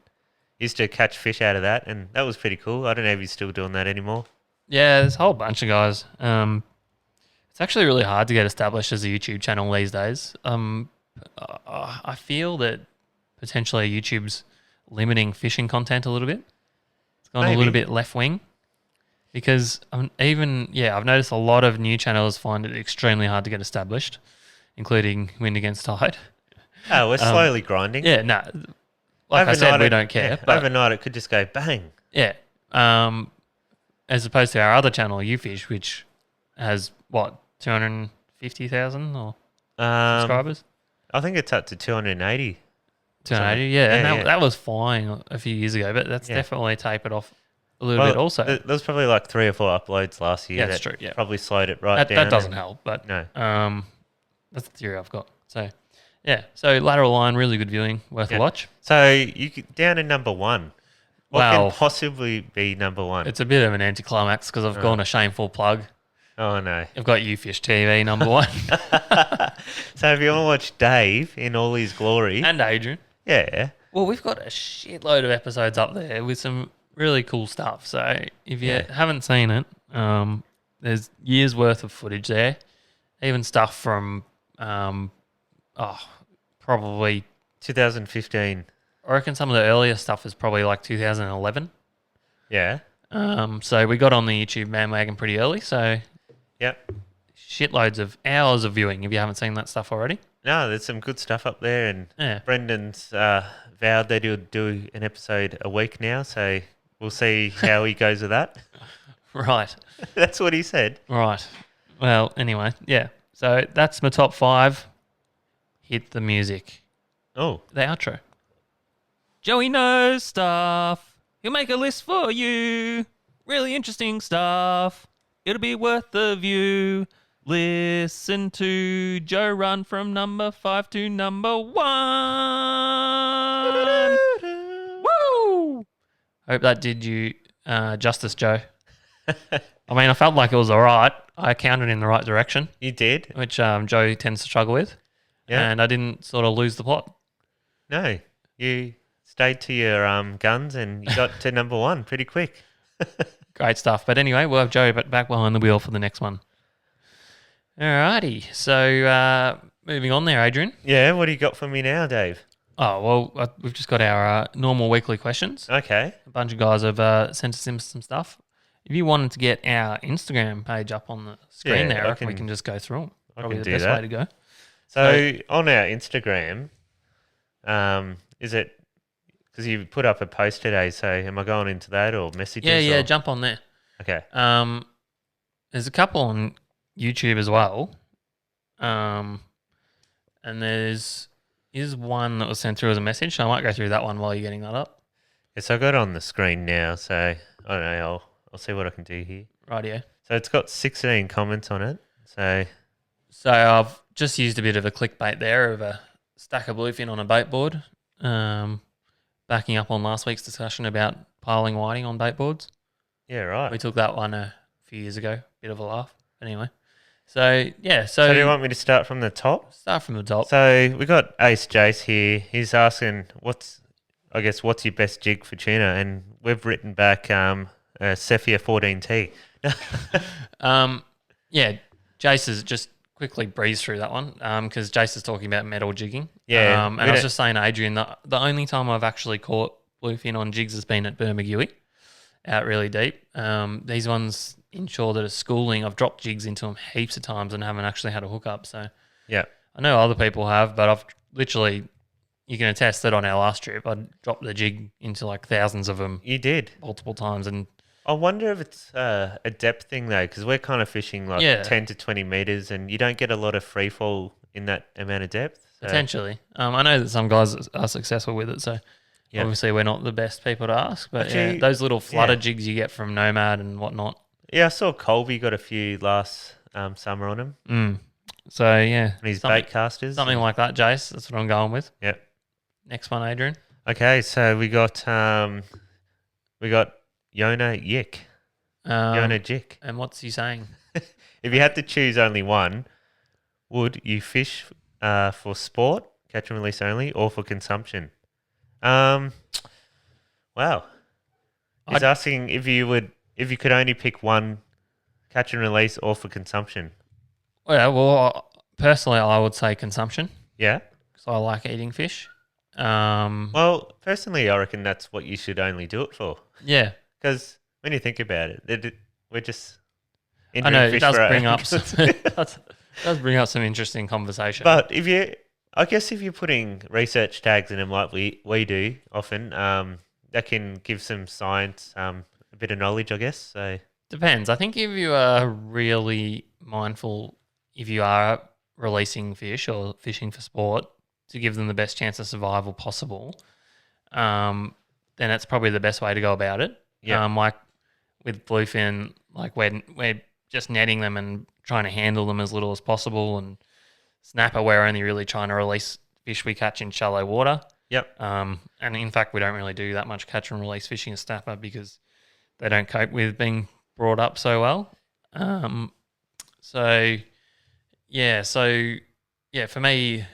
he used to catch fish out of that, and that was pretty cool. I don't know if he's still doing that anymore. Yeah, there's a whole bunch of guys. It's actually really hard to get established as a YouTube channel these days. I feel that potentially YouTube's limiting fishing content a little bit. It's gone a little bit left wing because I've noticed a lot of new channels find it extremely hard to get established, including Wind Against Tide. Oh, we're slowly grinding. Yeah, no. Like I said, we don't care. Yeah, but overnight, it could just go bang. yeah. As opposed to our other channel, YouFish, which has, 250,000 or subscribers? I think it's up to 280. 280, yeah. And that was fine a few years ago, but that's definitely tapered off a little bit also. There was probably like 3 or 4 uploads last year. Yeah, that's true, yeah. Probably slowed it down. That doesn't help, but No. that's the theory I've got. So, yeah. So, Lateral Line, really good viewing, worth a watch. So, you down to number 1. What Well, can possibly be number 1? It's a bit of an anticlimax because I've gone a shameful plug. Oh, no. I've got YouFish TV, number 1. So, if you want to watch Dave in all his glory. And Adrian. Yeah. Well, we've got a shitload of episodes up there with some really cool stuff. So if you haven't seen it, there's years worth of footage there. Even stuff from probably 2015. I reckon some of the earlier stuff is probably like 2011. Yeah. So we got on the YouTube bandwagon pretty early. So Yep. shitloads of hours of viewing if you haven't seen that stuff already. No, there's some good stuff up there, and Yeah. Brendan's vowed they do an episode a week now, so we'll see how he goes with that. Right. That's what he said. Right. Well, anyway, yeah. So that's my top 5. Hit the music. Oh, The outro. Joey knows stuff. He'll make a list for you. Really interesting stuff. It'll be worth the view. Listen to Joe run from number 5 to number 1. Woo! Hope that did you justice, Joe. I mean, I felt like it was all right. I counted in the right direction, You did? which Joe tends to struggle with. Yeah. And I didn't sort of lose the plot. No. You stayed to your guns and you got to number 1 pretty quick. Great stuff. But anyway, we'll have Joe back behind the wheel for the next one. Alrighty. So moving on there, Adrian. Yeah, what do you got for me now, Dave? Oh, well, we've just got our normal weekly questions. Okay. A bunch of guys have sent us in some stuff. If you wanted to get our Instagram page up on the screen Yeah, there, I I reckon we can- can just go through them. I Probably can the do best that. way to go. So on our Instagram, is it because you put up a post today? So am I going into that or messages? Yeah, or- jump on there. Okay. There's a couple on YouTube as well. And there's one that was sent through as a message, so I might go through that one while you're getting that up. Yes, I got it on the screen now. So I don't know. I'll see what I can do here. Rightio. So it's got 16 comments on it. So I've just used a bit of a clickbait there of a stack of bluefin on a bait board, backing up on last week's discussion about piling whiting on bait boards. yeah, right. We took that one a few years ago. Bit of a laugh. But anyway. So, yeah. So do you want me to start from the top? Start from the top. So we got Ace Jace here. He's asking what's your best jig for tuna, and we've written back Cephia 14T. Yeah, Jace has just quickly breezed through that one because Jace is talking about metal jigging. Yeah, and we I was don't- just saying to Adrian that the only time I've actually caught bluefin on jigs has been at Bermagui, out really deep. These ones inshore that are schooling, I've dropped jigs into them heaps of times and haven't actually had a hookup. So Yeah. I know other people have, but I've literally, you can attest that on our last trip, I dropped the jig into like thousands of them You did. multiple times. And I wonder if it's a depth thing though, because we're kind of fishing like Yeah. 10 to 20 meters, and you don't get a lot of free fall in that amount of depth. So, potentially, I know that some guys are successful with it. So Yeah. obviously we're not the best people to ask, but Actually, those little flutter yeah. jigs you get from Nomad and whatnot. Yeah, I saw Colby got a few last summer on him, So yeah, and his something, bait casters. something like that, Jace. That's what I'm going with. Yep. Next one, Adrian. Okay, so we got Yona Yick. Yona Jick. And what's he saying? If you had to choose only one, would you fish for sport, catch and release only, or for consumption? Wow. He's I'd- asking if you could only pick one, catch and release, or for consumption. Well, personally, I would say consumption Yeah. because I like eating fish. Well, personally, I reckon that's what you should only do it for. Yeah, Because when you think about it, we're just. I know injuring it fish does for our bring up ankles. some, does bring up some interesting conversation. But I guess if you're putting research tags in them like we do often, that can give some science, a bit of knowledge, I guess. So Depends. I think if you are really mindful, if you are releasing fish or fishing for sport to give them the best chance of survival possible, then that's probably the best way to go about it. Yeah. Like with bluefin, like we're just netting them and trying to handle them as little as possible, and snapper we're only really trying to release fish we catch in shallow water. Yep. And in fact, we don't really do that much catch and release fishing in snapper because they don't cope with being brought up so well. So for me,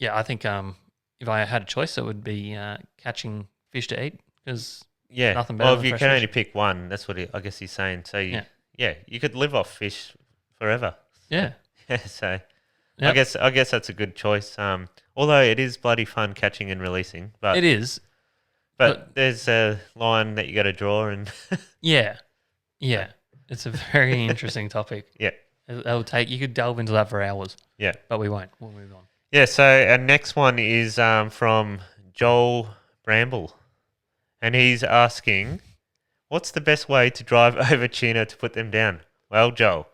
I think if I had a choice, it would be catching fish to eat because yeah. Nothing better Well, than if you fresh can fish. only pick one, that's what I guess he's saying. So you could live off fish forever. yeah, Yeah. So Yep. I guess that's a good choice. Although it is bloody fun catching and releasing, but it is. but there's a line that you got to draw, and Yeah. It's a very interesting topic. yeah. It'll take, you could delve into that for hours, Yeah. but we won't. We'll move on. Yeah, so our next one is from Joel Bramble. And he's asking, what's the best way to drive over tuna to put them down? Well, Joel,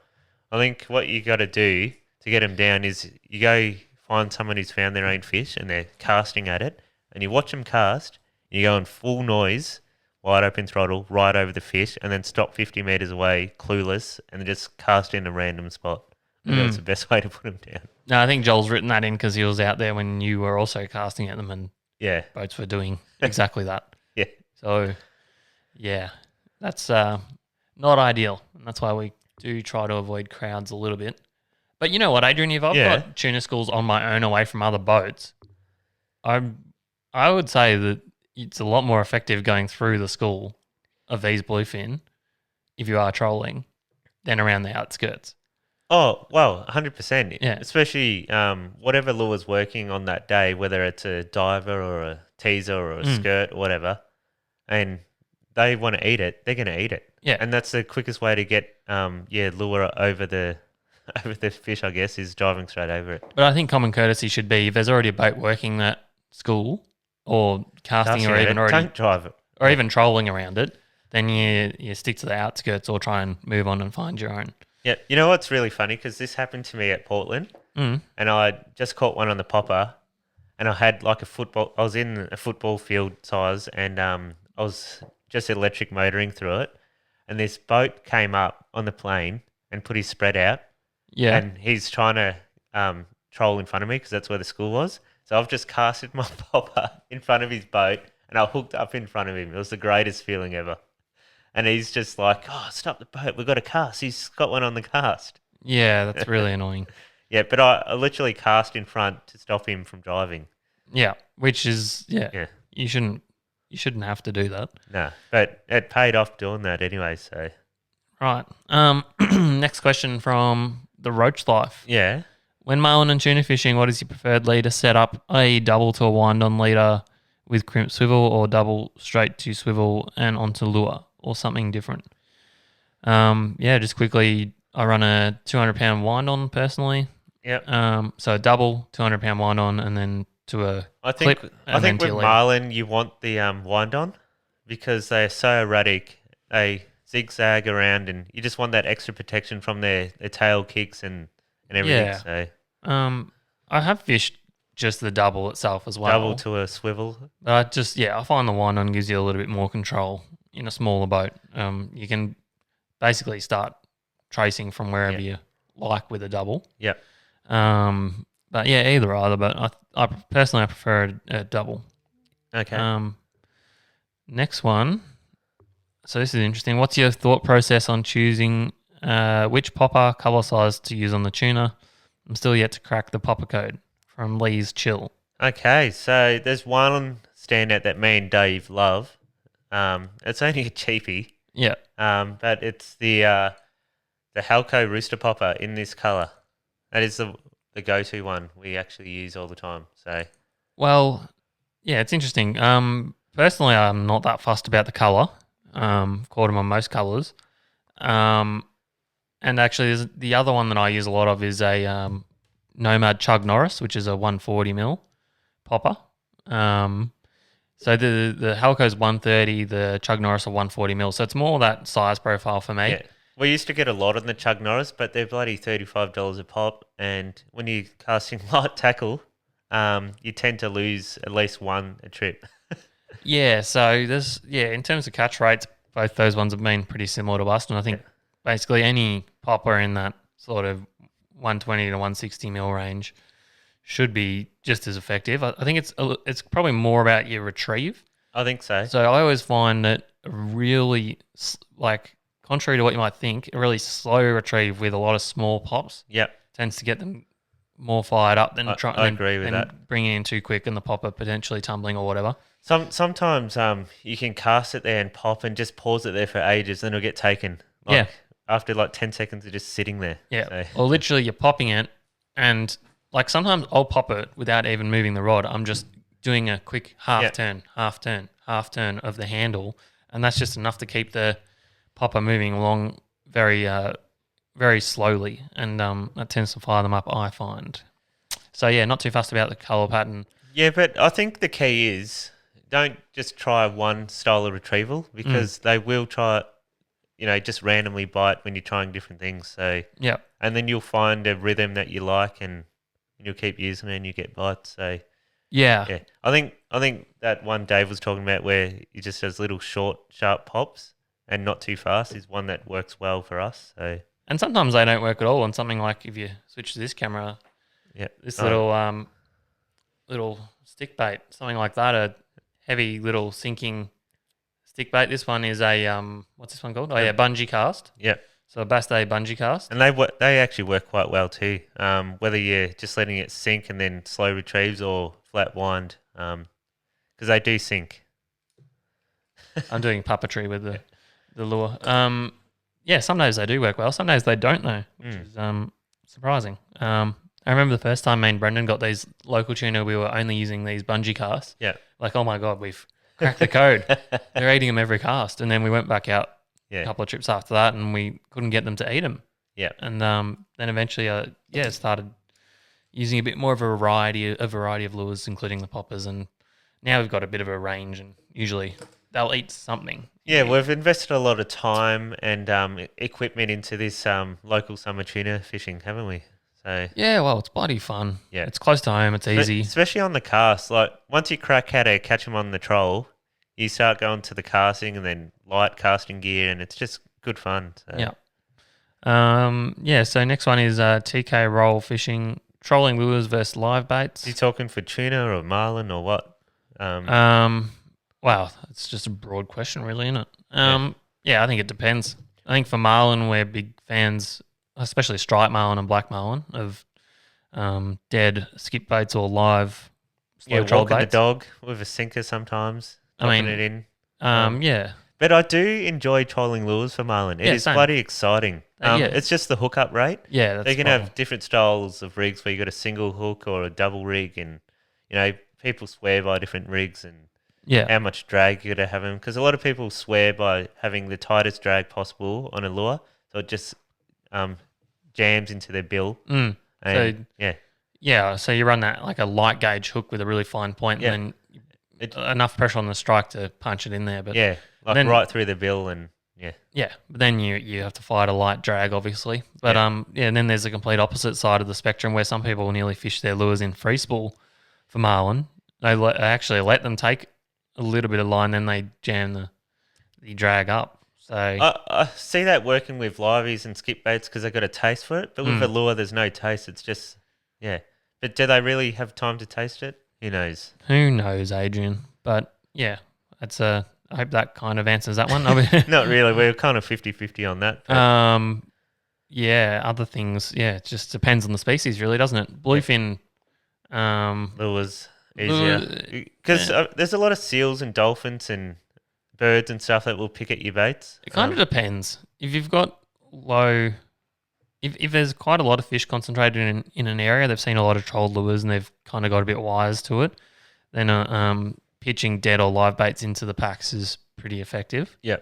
I think what you got to do to get them down is you go find someone who's found their own fish and they're casting at it, and you watch them cast, you go in full noise wide open throttle, right over the fish, and then stop 50 metres away, clueless, and then just cast in a random spot. I think that's the best way to put them down. No, I think Joel's written that in because he was out there when you were also casting at them, and Yeah. boats were doing exactly that. Yeah. So, yeah, that's not ideal. And that's why we do try to avoid crowds a little bit. But you know what, Adrian, if I've got tuna schools on my own away from other boats, I would say that it's a lot more effective going through the school of these bluefin if you are trolling than around the outskirts. Oh, well, 100%. Yeah. Especially whatever lure's working on that day, whether it's a diver or a teaser or a skirt or whatever, and they want to eat it, they're going to eat it. Yeah. And that's the quickest way to get lure over the fish, I guess, is driving straight over it. But I think common courtesy should be if there's already a boat working that school or casting or even already don't drive it. or even trolling around it, then you stick to the outskirts or try and move on and find your own. Yeah, you know what's really funny? Because this happened to me at Portland, and I just caught one on the popper, and I had like I was in a football field size, and I was just electric motoring through it, and this boat came up on the plane and put his spread out, and he's trying to troll in front of me because that's where the school was. So I've just casted my popper in front of his boat, and I hooked up in front of him. It was the greatest feeling ever. And he's just like, oh, stop the boat. We've got a cast. He's got one on the cast. Yeah, that's really annoying. Yeah, but I literally cast in front to stop him from driving. Yeah, which is, you shouldn't have to do that. No, but it paid off doing that anyway, so. Right. Next question from the Roach Life. Yeah. When marlin and tuna fishing, what is your preferred leader setup? A double to a wind-on leader with crimp swivel or double straight to swivel and onto lure? Or something different. Just quickly, I run a 200-pound wind on personally. Yep. So a double 200-pound wind on, and then to a clip. I think with marlin, you want the wind on because they're so erratic. They zigzag around, and you just want that extra protection from their tail kicks and everything. Yeah. So I have fished just the double itself as well. Double to a swivel. I find the wind on gives you a little bit more control in a smaller boat. You can basically start tracing from wherever you like with a double. Yep. But yeah, either. But I personally prefer a double. Okay. Next one. So this is interesting. What's your thought process on choosing which popper color size to use on the tuna? I'm still yet to crack the popper code from Lee's Chill. Okay, so there's one standout that me and Dave love. It's only a cheapie. Yeah. But it's the Halco Rooster Popper in this colour. That is the go-to one we actually use all the time. So, well, yeah, it's interesting. Personally, I'm not that fussed about the colour. Caught them on most colours. And actually, there's the other one that I use a lot of is a Nomad Chug Norris, which is a 140mm popper. So the Halco's 130, the Chug Norris are 140mm. So it's more that size profile for me. Yeah. We used to get a lot on the Chug Norris, but they're bloody $35 a pop. And when you're casting light tackle, you tend to lose at least one a trip. Yeah, so in terms of catch rates, both those ones have been pretty similar to us. And I think basically any popper in that sort of 120 to 160 mil range should be just as effective. I think it's probably more about your retrieve. I think so. So I always find that really, like, contrary to what you might think, a really slow retrieve with a lot of small pops tends to get them more fired up than bringing in too quick and the popper potentially tumbling or whatever. Sometimes you can cast it there and pop and just pause it there for ages, then it'll get taken. After like 10 seconds of just sitting there. Yeah. So. Or literally you're popping it and like sometimes I'll pop it without even moving the rod. I'm just doing a quick half turn of the handle, and that's just enough to keep the popper moving along very, very slowly, and that tends to fire them up, I find. So yeah, not too fussed about the colour pattern. Yeah, but I think the key is don't just try one style of retrieval because they will try, just randomly bite when you're trying different things. So and then you'll find a rhythm that you like and you'll keep using it and you get bites. So Yeah. Yeah, I think that one Dave was talking about where he just does little short, sharp pops and not too fast is one that works well for us. So And sometimes they don't work at all on something like if you switch to this camera, yeah, this Oh, little stick bait, something like that, a heavy little sinking stick bait. This one is a what's this one called? Oh yeah, bungee cast. yeah, So a Bass Day bungee cast. and they actually work quite well too. Whether you're just letting it sink and then slow retrieves or flat wind, because they do sink. I'm doing puppetry with the lure. Yeah, some days they do work well. Some days they don't know, which is surprising. I remember the first time me and Brendan got these local tuna, we were only using these bungee casts. Yeah, Like, oh my God, we've cracked the code. They're eating them every cast. And then we went back out a yeah, couple of trips after that and we couldn't get them to eat them. yeah, And then eventually, started using a bit more of a variety of lures, including the poppers. And now we've got a bit of a range and usually they'll eat something. yeah. We've invested a lot of time and equipment into this local summer tuna fishing, haven't we? So Yeah, well, it's bloody fun. Yeah. It's close to home. It's easy. especially on the cast. Like once you crack how to catch them on the troll, you start going to the casting and then light casting gear, and it's just good fun. So. Yeah. So next one is TK roll fishing, trolling lures versus live baits. You talking for tuna or marlin or what? Wow, it's just a broad question, really, isn't it? Yeah, I think it depends. I think for marlin, we're big fans, especially striped marlin and black marlin, of dead skip baits or live slow Yeah, troll walking the baits. dog with a sinker sometimes, I dropping mean, it in. Yeah, But I do enjoy trolling lures for marlin. It Yeah, is same. bloody exciting. Yeah. It's just the hookup rate. yeah. That's They can spot have different styles of rigs where you got a single hook or a double rig, and people swear by different rigs and yeah, how much drag you got to have them. Because a lot of people swear by having the tightest drag possible on a lure, so it just jams into their bill. Mm. And So yeah, yeah, so you run that like a light gauge hook with a really fine point, Yeah. and It- then enough pressure on the strike to punch it in there. But yeah, like then- right through the bill, and yeah, yeah, but then you have to fight a light drag, obviously. But Yeah. and then there's the complete opposite side of the spectrum where some people nearly fish their lures in free spool for marlin. They actually let them take a little bit of line, then they jam the drag up. So I see that working with liveys and skip baits because they got a taste for it. But with a lure, there's no taste. It's just yeah. But do they really have time to taste it? Who knows? who knows, Adrian? But yeah, I hope that kind of answers that one. I mean, Not really. We're kind of 50-50 on that. But yeah, other things. Yeah, it just depends on the species, really, doesn't it? Bluefin. lures easier because there's a lot of seals and dolphins and birds and stuff that will pick at your baits. It kind of depends. If you've got low, if there's quite a lot of fish concentrated in an area, they've seen a lot of trolled lures and they've kind of got a bit wise to it, then pitching dead or live baits into the packs is pretty effective. Yeah.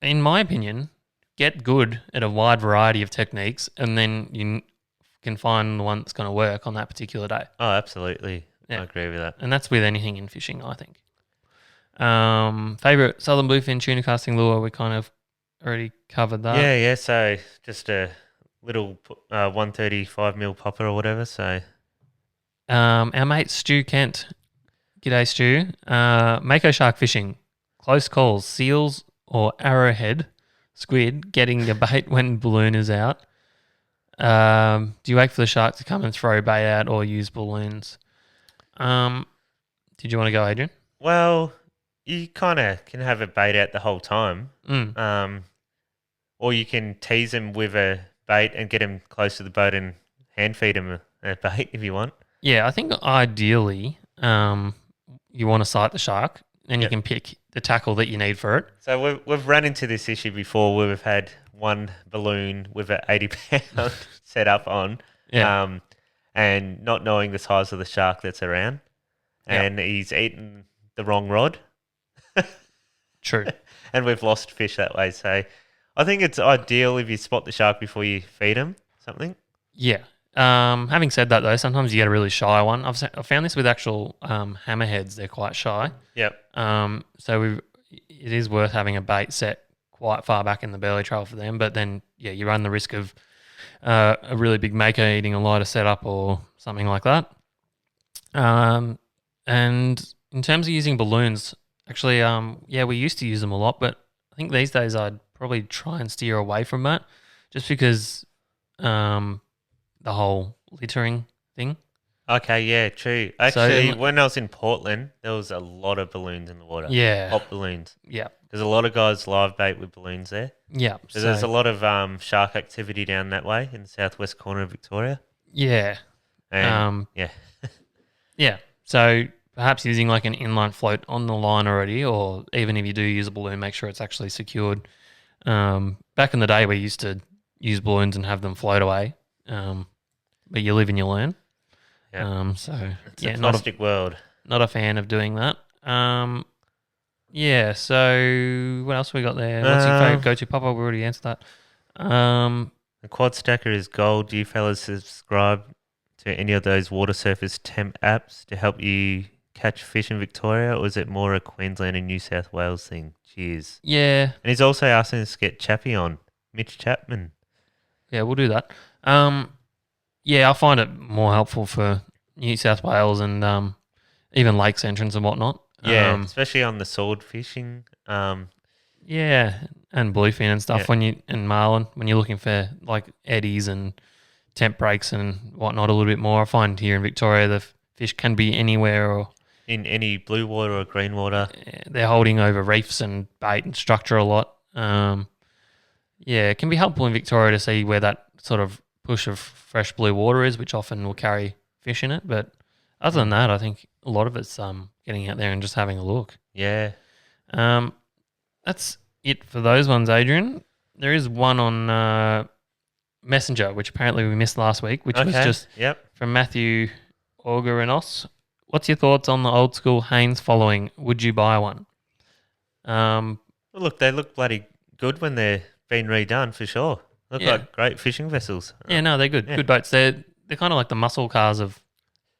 In my opinion, get good at a wide variety of techniques and then you can find the one that's going to work on that particular day. Oh, absolutely. Yeah. I agree with that. And that's with anything in fishing, I think. Favorite southern bluefin tuna casting lure, we kind of already covered that. Yeah. So just a little 135 mil popper or whatever. So Our mate Stu Kent, g'day Stu. Mako shark fishing, close calls, seals or arrowhead squid getting your bait when balloon is out. Do you wait for the shark to come and throw bait out or use balloons? Did you want to go, Adrian? well, you kind of can have a bait out the whole time. Or you can tease them with a bait and get them close to the boat and hand feed them a bait if you want. Yeah, I think ideally you want to sight the shark, then you Yep. can pick the tackle that you need for it. So we've run into this issue before where we've had one balloon with an 80-pound set up on, Yeah. and not knowing the size of the shark that's around, Yep. and he's eaten the wrong rod, True. and we've lost fish that way. So I think it's ideal if you spot the shark before you feed him something. Yeah. Having said that, though, sometimes you get a really shy one. I've found this with actual hammerheads; they're quite shy. Yep. So it is worth having a bait set quite far back in the belly trail for them. But then, yeah, you run the risk of a really big maker eating a lighter setup or something like that. And in terms of using balloons, actually, yeah, we used to use them a lot, but I think these days I'd probably try and steer away from that, just because the whole littering thing. Okay, yeah, true. Actually, when I was in Portland, there was a lot of balloons in the water. Yeah. Hot balloons. Yeah. There's a lot of guys live bait with balloons there. Yeah. There's a lot of shark activity down that way in the southwest corner of Victoria. Yeah. And, yeah. Yeah. So perhaps using like an inline float on the line already, or even if you do use a balloon, make sure it's actually secured. Back in the day, we used to use balloons and have them float away. But you live and you learn. Yeah. So It's yeah, a plastic world. not a fan of doing that. Yeah. So what else we got there? What's your favorite go-to pop-up? We already answered that. The quad stacker is gold. Do you fellas subscribe to any of those water surface temp apps to help you catch fish in Victoria, or is it more a Queensland and New South Wales thing? Cheers. Yeah. And he's also asking us to get Chappie on. Mitch Chapman. Yeah, we'll do that. Yeah, I find it more helpful for New South Wales and even lakes entrance and whatnot. Yeah, especially on the sword fishing. Yeah, and bluefin and stuff and marlin when you're looking for like eddies and temp breaks and whatnot a little bit more. I find here in Victoria the fish can be anywhere or in any blue water or green water. They're holding over reefs and bait and structure a lot. Yeah, it can be helpful in Victoria to see where that sort of push of fresh blue water is, which often will carry fish in it. But other than that, I think a lot of it's getting out there and just having a look. Yeah. That's it for those ones, Adrian. There is one on Messenger, which apparently we missed last week, which was just from Matthew Orgarinos. What's your thoughts on the old school Haynes following? Would you buy one? Well, look, they look bloody good when they're been redone for sure. Look like great fishing vessels. Yeah, no, they're good. Yeah. Good boats. They're kind of like the muscle cars of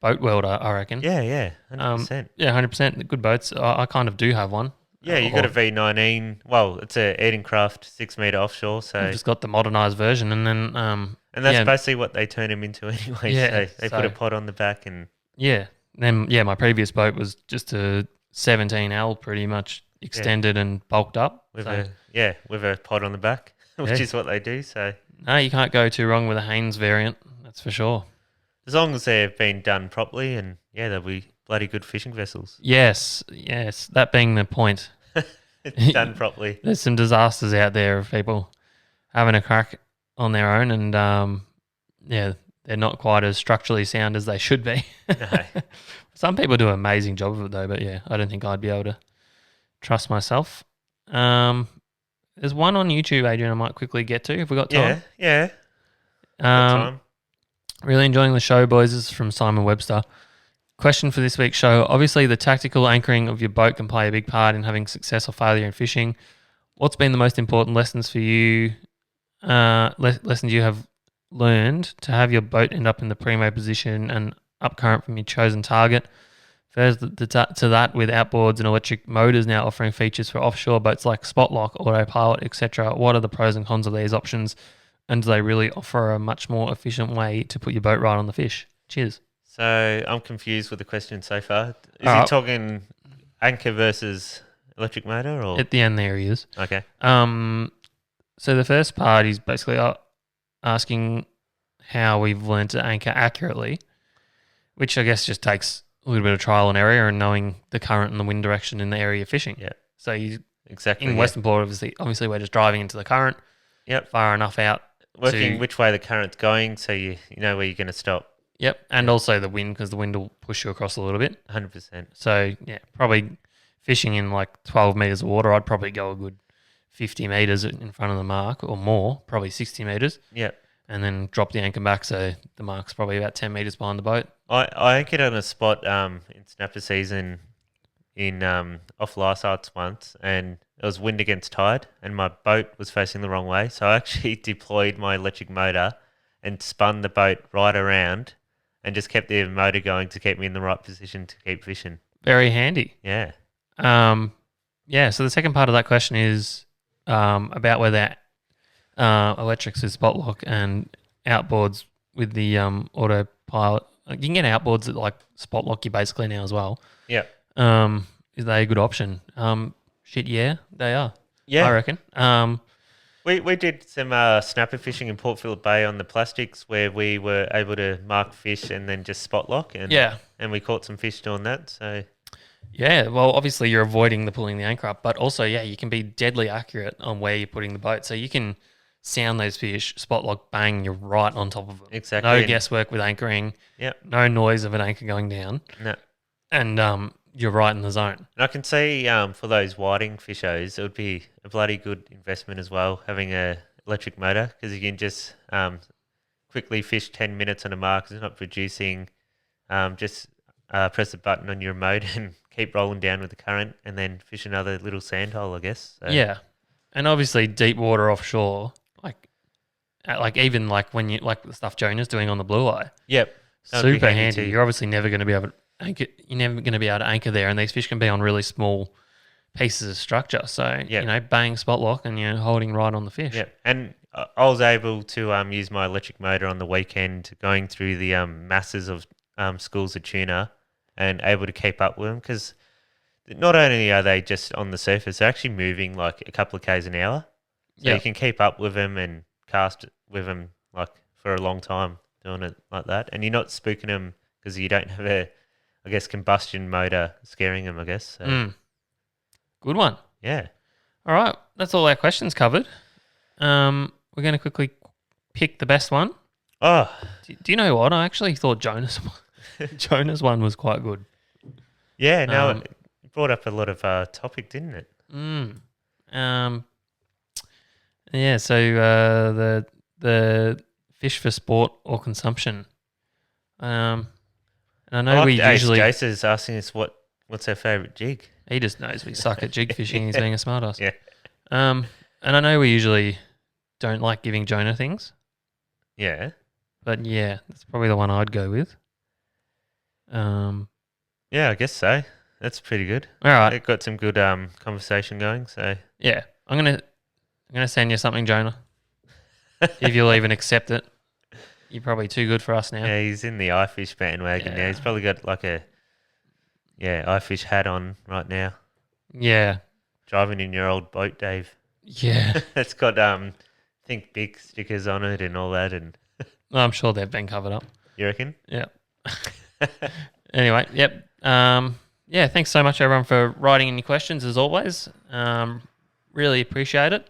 boat world, I reckon. Yeah, 100%. Yeah, 100%. Good boats. I kind of do have one. Yeah, you got a V19. Well, it's a Edencraft 6 metre offshore. So I've just got the modernised version, and then and that's basically what they turn them into anyway. Yeah, so they put a pod on the back and Then my previous boat was just a 17L, pretty much extended and bulked up with a pod on the back, which is what they do. So no, you can't go too wrong with a Haynes variant. That's for sure. As long as they've been done properly, and they'll be bloody good fishing vessels. Yes. That being the point. Done properly. There's some disasters out there of people having a crack on their own, and they're not quite as structurally sound as they should be. No. Some people do an amazing job of it though, but I don't think I'd be able to trust myself. There's one on YouTube, Adrian, I might quickly get to if we got time. Yeah. Time. Really enjoying the show, boys. This is from Simon Webster. Question for this week's show. Obviously, the tactical anchoring of your boat can play a big part in having success or failure in fishing. What's been the most important lessons for you, lessons you have learned to have your boat end up in the primo position and up current from your chosen target? Further to that, with outboards and electric motors now offering features for offshore boats like Spotlock, Autopilot, etc., what are the pros and cons of these options, and do they really offer a much more efficient way to put your boat right on the fish? Cheers. So I'm confused with the question so far. Is he talking anchor versus electric motor, or at the end there he is? Okay. So the first part is basically asking how we've learned to anchor accurately, which I guess just takes a little bit of trial and error and knowing the current and the wind direction in the area you're fishing. Yeah. So you exactly in Western Port, obviously we're just driving into the current. Yep. Far enough out. Working which way the current's going, so you know where you're going to stop. Yep, and also the wind, because the wind will push you across a little bit. 100%. So, probably fishing in like 12 metres of water, I'd probably go a good 50 metres in front of the mark or more, probably 60 metres. Yep. And then drop the anchor back, so the mark's probably about 10 metres behind the boat. I anchored on a spot in snapper season in off lice arts once, and it was wind against tide, and my boat was facing the wrong way. So I actually deployed my electric motor and spun the boat right around and just kept the motor going to keep me in the right position to keep fishing. Very handy. Yeah. So the second part of that question is about whether electrics is Spotlock and outboards with the autopilot you can get outboards that like spot lock you basically now as well. Yeah. Is they a good option? Shit, yeah, they are. Yeah. I reckon. We did some snapper fishing in Port Phillip Bay on the plastics where we were able to mark fish and then just spot lock. And we caught some fish doing that. So yeah, well, obviously you're avoiding the pulling the anchor up, but also, yeah, you can be deadly accurate on where you're putting the boat. So you can sound those fish, spot lock, bang, you're right on top of them. Exactly. No guesswork with anchoring. Yep. No noise of an anchor going down. No. And you're right in the zone. And I can see for those whiting fishers, it would be a bloody good investment as well, having a electric motor, because you can just quickly fish 10 minutes on a mark. It's not producing. Just press the button on your remote and keep rolling down with the current, and then fish another little sand hole, I guess. So. Yeah. And obviously deep water offshore, like even like when you like the stuff Jonah's doing on the Blue Eye. Yep. That would be Super handy. too. You're obviously never going to be able to anchor. You're never going to be able to anchor there, and these fish can be on really small pieces of structure. So bang, spot lock, and you're holding right on the fish. Yeah, and I was able to use my electric motor on the weekend, going through the masses of schools of tuna, and able to keep up with them, because not only are they just on the surface, they're actually moving like a couple of k's an hour. So you can keep up with them and cast with them like for a long time doing it like that, and you're not spooking them because you don't have a, I guess, combustion motor scaring them, I guess. So. Good one. Yeah. All right, that's all our questions covered. We're going to quickly pick the best one. Oh. Do you know what? I actually thought Jonah's one was quite good. Yeah, no, it brought up a lot of topic, didn't it? Yeah, so the fish for sport or consumption. And I know we usually... Jason's asking us what's our favourite jig. He just knows we suck at jig fishing. He's being a smart ass. Yeah. And I know we usually don't like giving Jonah things. Yeah. But yeah, that's probably the one I'd go with. Yeah, I guess so. That's pretty good. All right. It got some good conversation going. So yeah, I'm gonna send you something, Jonah. If you'll even accept it. You're probably too good for us now. Yeah, he's in the iFish bandwagon now. He's probably got like a iFish hat on right now. Yeah. Driving in your old boat, Dave. Yeah. It's got think big stickers on it and all that, and I'm sure they've been covered up. You reckon? Yeah. Anyway, yep. Yeah, thanks so much everyone for writing in your questions as always. Really appreciate it.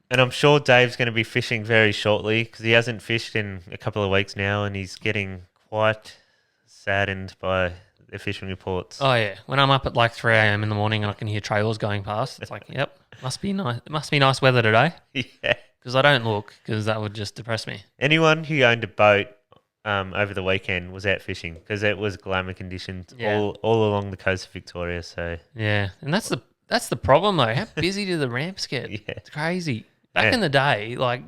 And I'm sure Dave's going to be fishing very shortly, because he hasn't fished in a couple of weeks now, and he's getting quite saddened by the fishing reports. Oh yeah, when I'm up at like 3 a.m. in the morning and I can hear trailers going past, it's like, yep, must be nice. It must be nice weather today. Yeah. Because I don't look, because that would just depress me. Anyone who owned a boat over the weekend was out fishing, because it was glamour conditions all along the coast of Victoria. So yeah, and that's the problem though. How busy do the ramps get? Yeah. It's crazy. Back in the day, like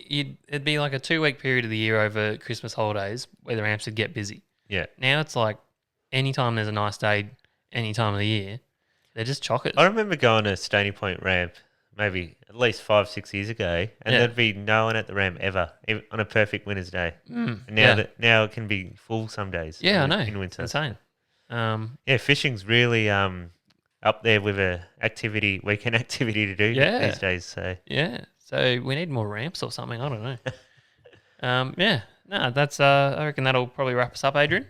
it'd be like a 2-week period of the year over Christmas holidays where the ramps would get busy. Yeah. Now it's like anytime there's a nice day, any time of the year, they're just chockers. I remember going to Stony Point ramp maybe at least 5-6 years ago, and there'd be no one at the ramp ever on a perfect winter's day. And now it can be full some days. Yeah, I know. In winter. It's insane. Yeah, fishing's really up there with a weekend activity to do these days. So yeah, so we need more ramps or something. I don't know. That's I reckon that'll probably wrap us up, Adrian.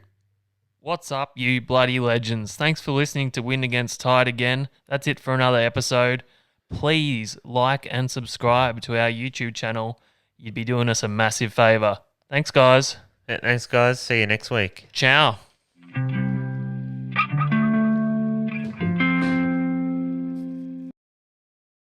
What's up, you bloody legends? Thanks for listening to Wind Against Tide again. That's it for another episode. Please like and subscribe to our YouTube channel. You'd be doing us a massive favour. Thanks, guys. thanks, guys. See you next week. Ciao.